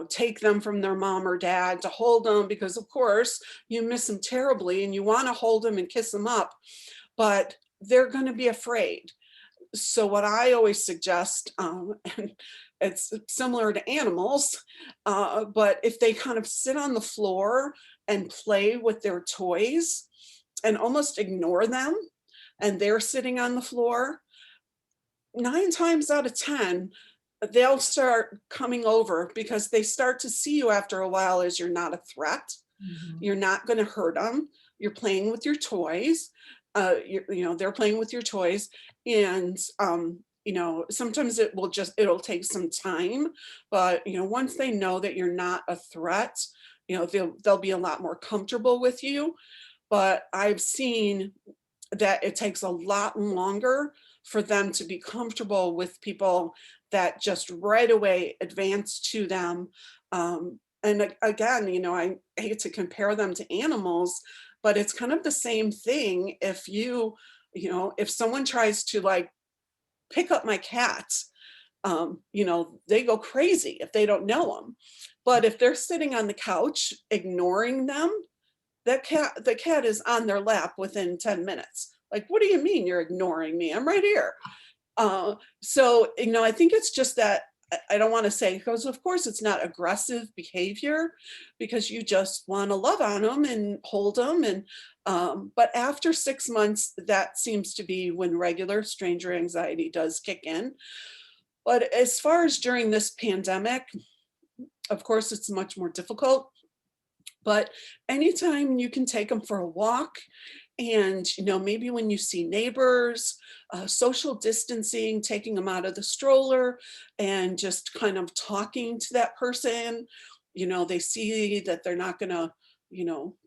Speaker 2: take them from their mom or dad to hold them, because of course you miss them terribly and you want to hold them and kiss them up, but they're going to be afraid. So what I always suggest, and it's similar to animals, but if they kind of sit on the floor and play with their toys and almost ignore them, and they're sitting on the floor, 9 times out of 10, they'll start coming over because they start to see you after a while as you're not a threat.
Speaker 1: Mhm.
Speaker 2: You're not going to hurt them. You're playing with your toys. They're playing with your toys. And, sometimes it'll take some time, but, once they know that you're not a threat, they'll be a lot more comfortable with you. But I've seen that it takes a lot longer for them to be comfortable with people that just right away advance to them. Again, I hate to compare them to animals, but it's kind of the same thing. If you If someone tries to like pick up my cat, they go crazy if they don't know them. But if they're sitting on the couch ignoring them, the cat is on their lap within 10 minutes. Like, what do you mean you're ignoring me? I'm right here. So I think it's just that I don't want to say, because of course it's not aggressive behavior, because you just want to love on them and hold them. But after 6 months, that seems to be when regular stranger anxiety does kick in. But as far as during this pandemic, of course, it's much more difficult. But anytime you can take them for a walk, and maybe when you see neighbors, social distancing, taking them out of the stroller and just kind of talking to that person, they see that they're not going to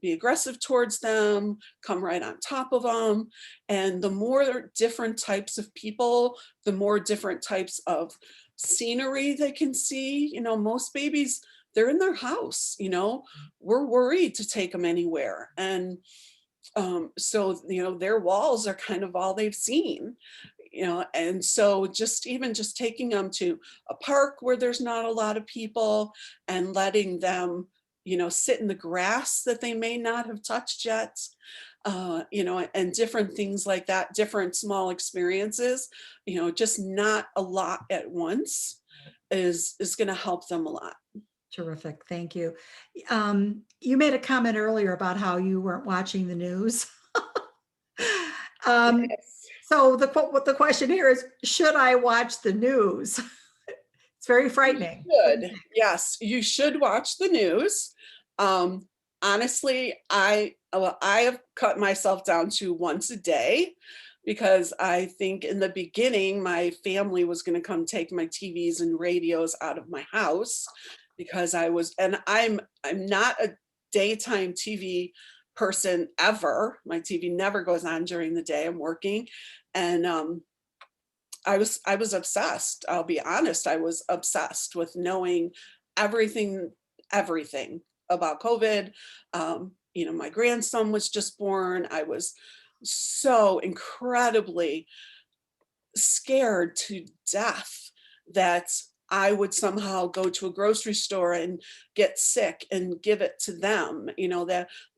Speaker 2: be aggressive towards them, come right on top of them. And the more different types of people, the more different types of scenery they can see. Most babies, they're in their house. We're worried to take them anywhere. And so their walls are kind of all they've seen. And so just taking them to a park where there's not a lot of people and letting them sit in the grass that they may not have touched yet, and different things like that, different small experiences, just not a lot at once is going to help them a lot.
Speaker 1: Terrific. Thank you. You made a comment earlier about how you weren't watching the news. Um,
Speaker 2: Yes.
Speaker 1: so what the question here is, should I watch the news? It's very frightening.
Speaker 2: Good. Yes, you should watch the news. Um, Honestly, I have cut myself down to once a day, because I think in the beginning my family was going to come take my TVs and radios out of my house, because I'm not a daytime TV person ever. My TV never goes on during the day. I'm working, and I was obsessed. I'll be honest. I was obsessed with knowing everything, everything about COVID. My grandson was just born. I was so incredibly scared to death that I would somehow go to a grocery store and get sick and give it to them.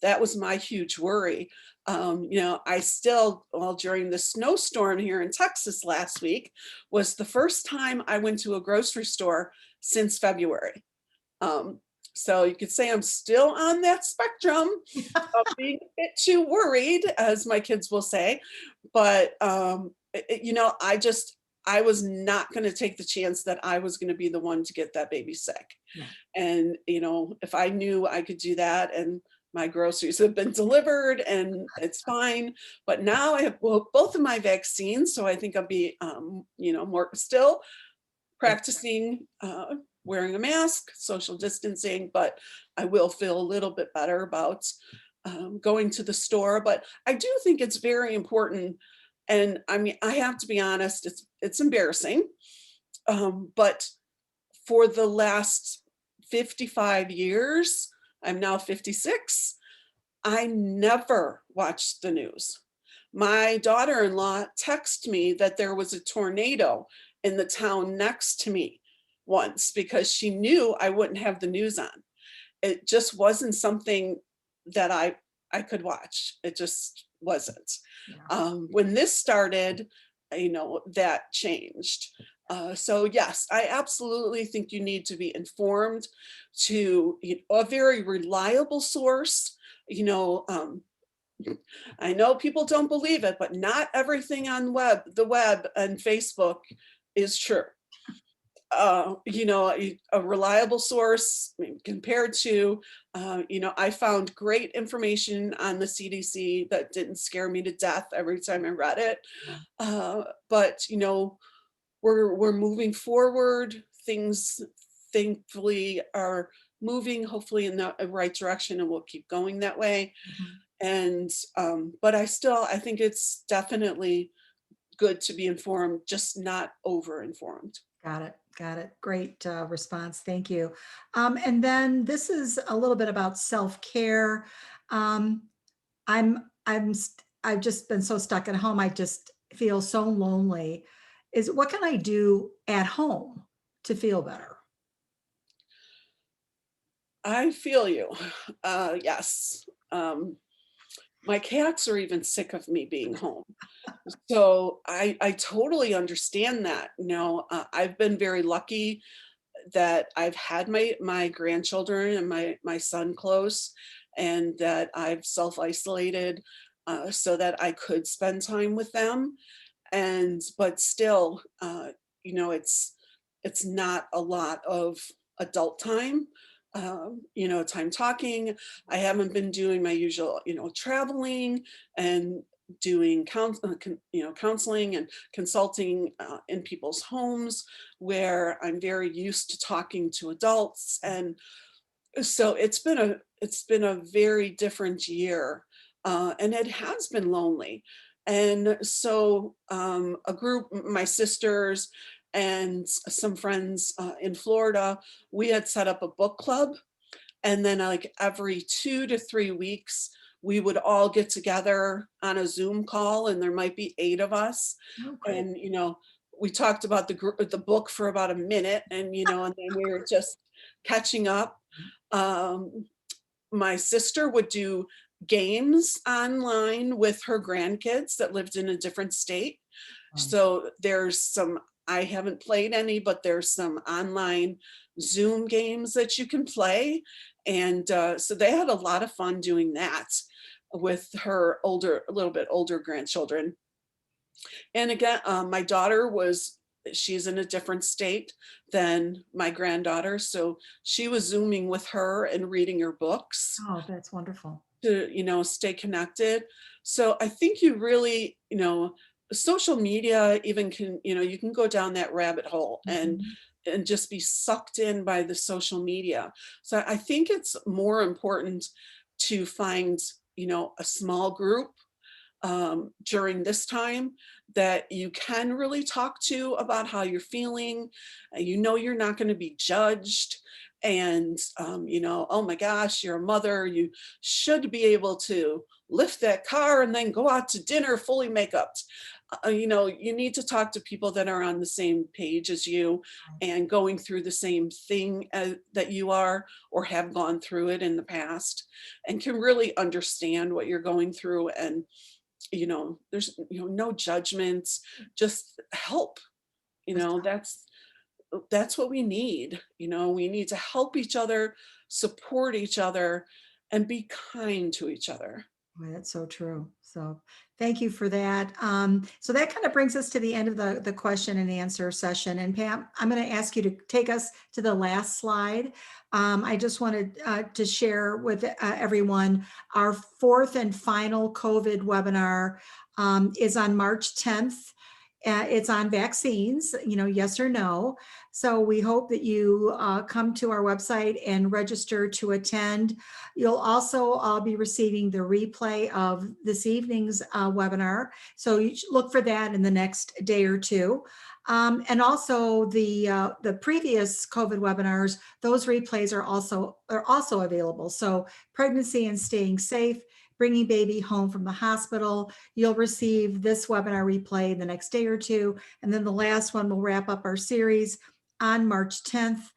Speaker 2: That was my huge worry. I still, well, during the snowstorm here in Texas last week was the first time I went to a grocery store since February. So you could say I'm still on that spectrum of being a bit too worried, as my kids will say. But I was not going to take the chance that I was going to be the one to get that baby sick.
Speaker 1: Yeah.
Speaker 2: And if I knew I could do that, and my groceries have been delivered and it's fine. But now I have both of my vaccines, so I think I'll be more still practicing wearing a mask, social distancing, but I will feel a little bit better about going to the store. But I do think it's very important. And I mean, I have to be honest, it's embarrassing. But for the last 55 years, I'm now 56, I never watched the news. My daughter-in-law texted me that there was a tornado in the town next to me once, because she knew I wouldn't have the news on. It just wasn't something that I could watch. It just wasn't.
Speaker 1: Yeah.
Speaker 2: When this started, that changed. So yes, I absolutely think you need to be informed to a very reliable source. I know people don't believe it, but not everything on the web and Facebook is true. A reliable source compared to, I found great information on the CDC that didn't scare me to death every time I read it. But we're moving forward. Things thankfully are moving hopefully in the right direction, and we'll keep going that way.
Speaker 1: Mhm.
Speaker 2: And but I think it's definitely good to be informed, just not over informed.
Speaker 1: Got it. Got it. Great response. Thank you. And then this is a little bit about self-care. Um, I'm I've just been so stuck at home. I just feel so lonely. Is what can I do at home to feel better?
Speaker 2: I feel you. Yes. My cats are even sick of me being home. So I totally understand that. I've been very lucky that I've had my grandchildren and my son close, and that I've self-isolated so that I could spend time with them. And but still, it's not a lot of adult time. Time talking. I haven't been doing my usual, traveling and doing counseling and consulting in people's homes where I'm very used to talking to adults. And so it's been a very different year, and it has been lonely. And so a group, my sisters and some friends in Florida, we had set up a book club, and then like every 2 to 3 weeks, we would all get together on a Zoom call, and there might be 8 of us,
Speaker 1: Oh, great.
Speaker 2: and we talked about the book for about a minute, and then we were just catching up. um, my sister would do games online with her grandkids that lived in a different state.
Speaker 1: Fun.
Speaker 2: So I haven't played any, but there's some online Zoom games that you can play. And so they had a lot of fun doing that with a little bit older grandchildren. And again, my daughter she's in a different state than my granddaughter. So she was Zooming with her and reading her books
Speaker 1: Oh, that's wonderful.
Speaker 2: to, stay connected. So I think you really, social media even can, you can go down that rabbit hole and
Speaker 1: Mhm.
Speaker 2: just be sucked in by the social media. So I think it's more important to find, a small group during this time that you can really talk to about how you're feeling. You're not going to be judged. And, oh my gosh, you're a mother. You should be able to lift that car and then go out to dinner fully makeup. You need to talk to people that are on the same page as you and going through the same thing that you are, or have gone through it in the past, and can really understand what you're going through. And there's no judgments, just help. you
Speaker 1: Just
Speaker 2: know that's that's what we need. We need to help each other, support each other, and be kind to each other.
Speaker 1: Boy, that's so true. So thank you for that. So that kind of brings us to the end of the question and answer session. And Pam, I'm going to ask you to take us to the last slide. I just wanted to share with everyone our fourth and final COVID webinar is on March 10th. It's on vaccines, yes or no. So we hope that you come to our website and register to attend. You'll also be receiving the replay of this evening's webinar. So you should look for that in the next day or two. And also the previous COVID webinars, those replays are also available. So pregnancy and staying safe, bringing baby home from the hospital. You'll receive this webinar replay the next day or two. And then the last one will wrap up our series on March 10th.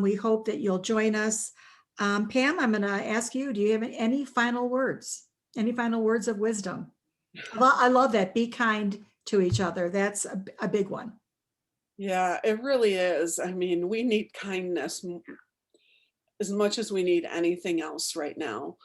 Speaker 1: We hope that you'll join us. Pam, I'm going to ask you, do you have any final words? Any final words of wisdom? I love that. Be kind to each other. That's a big one.
Speaker 2: Yeah, it really is. I mean, we need kindness as much as we need anything else right now.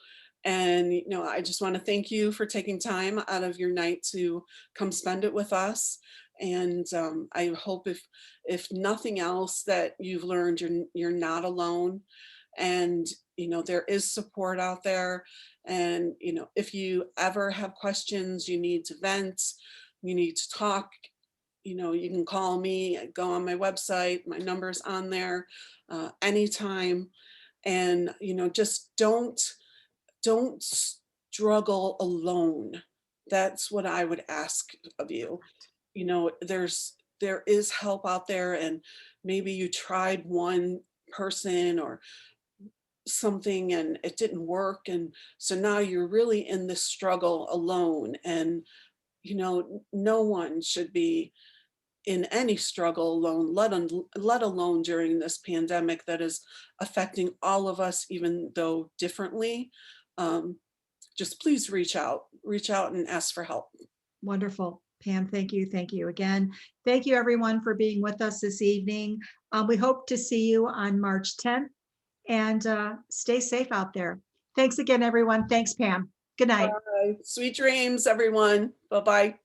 Speaker 2: And I just want to thank you for taking time out of your night to come spend it with us. And I hope, if nothing else, that you've learned you're not alone. And there is support out there. And if you ever have questions, you need to vent, you need to talk, you can call me, go on my website, my number's on there anytime. And just don't struggle alone. That's what I would ask of you. There is help out there, and maybe you tried one person, or something and it didn't work. And so now you're really in this struggle alone. And, no one should be in any struggle alone, let alone during this pandemic that is affecting all of us, even though differently. Um, just please reach out and ask for help.
Speaker 1: Wonderful. Pam, thank you. Thank you again. Thank you everyone for being with us this evening. We hope to see you on March 10th and stay safe out there. Thanks again, everyone. Thanks, Pam. Good night.
Speaker 2: Bye. Sweet dreams, everyone. Bye bye.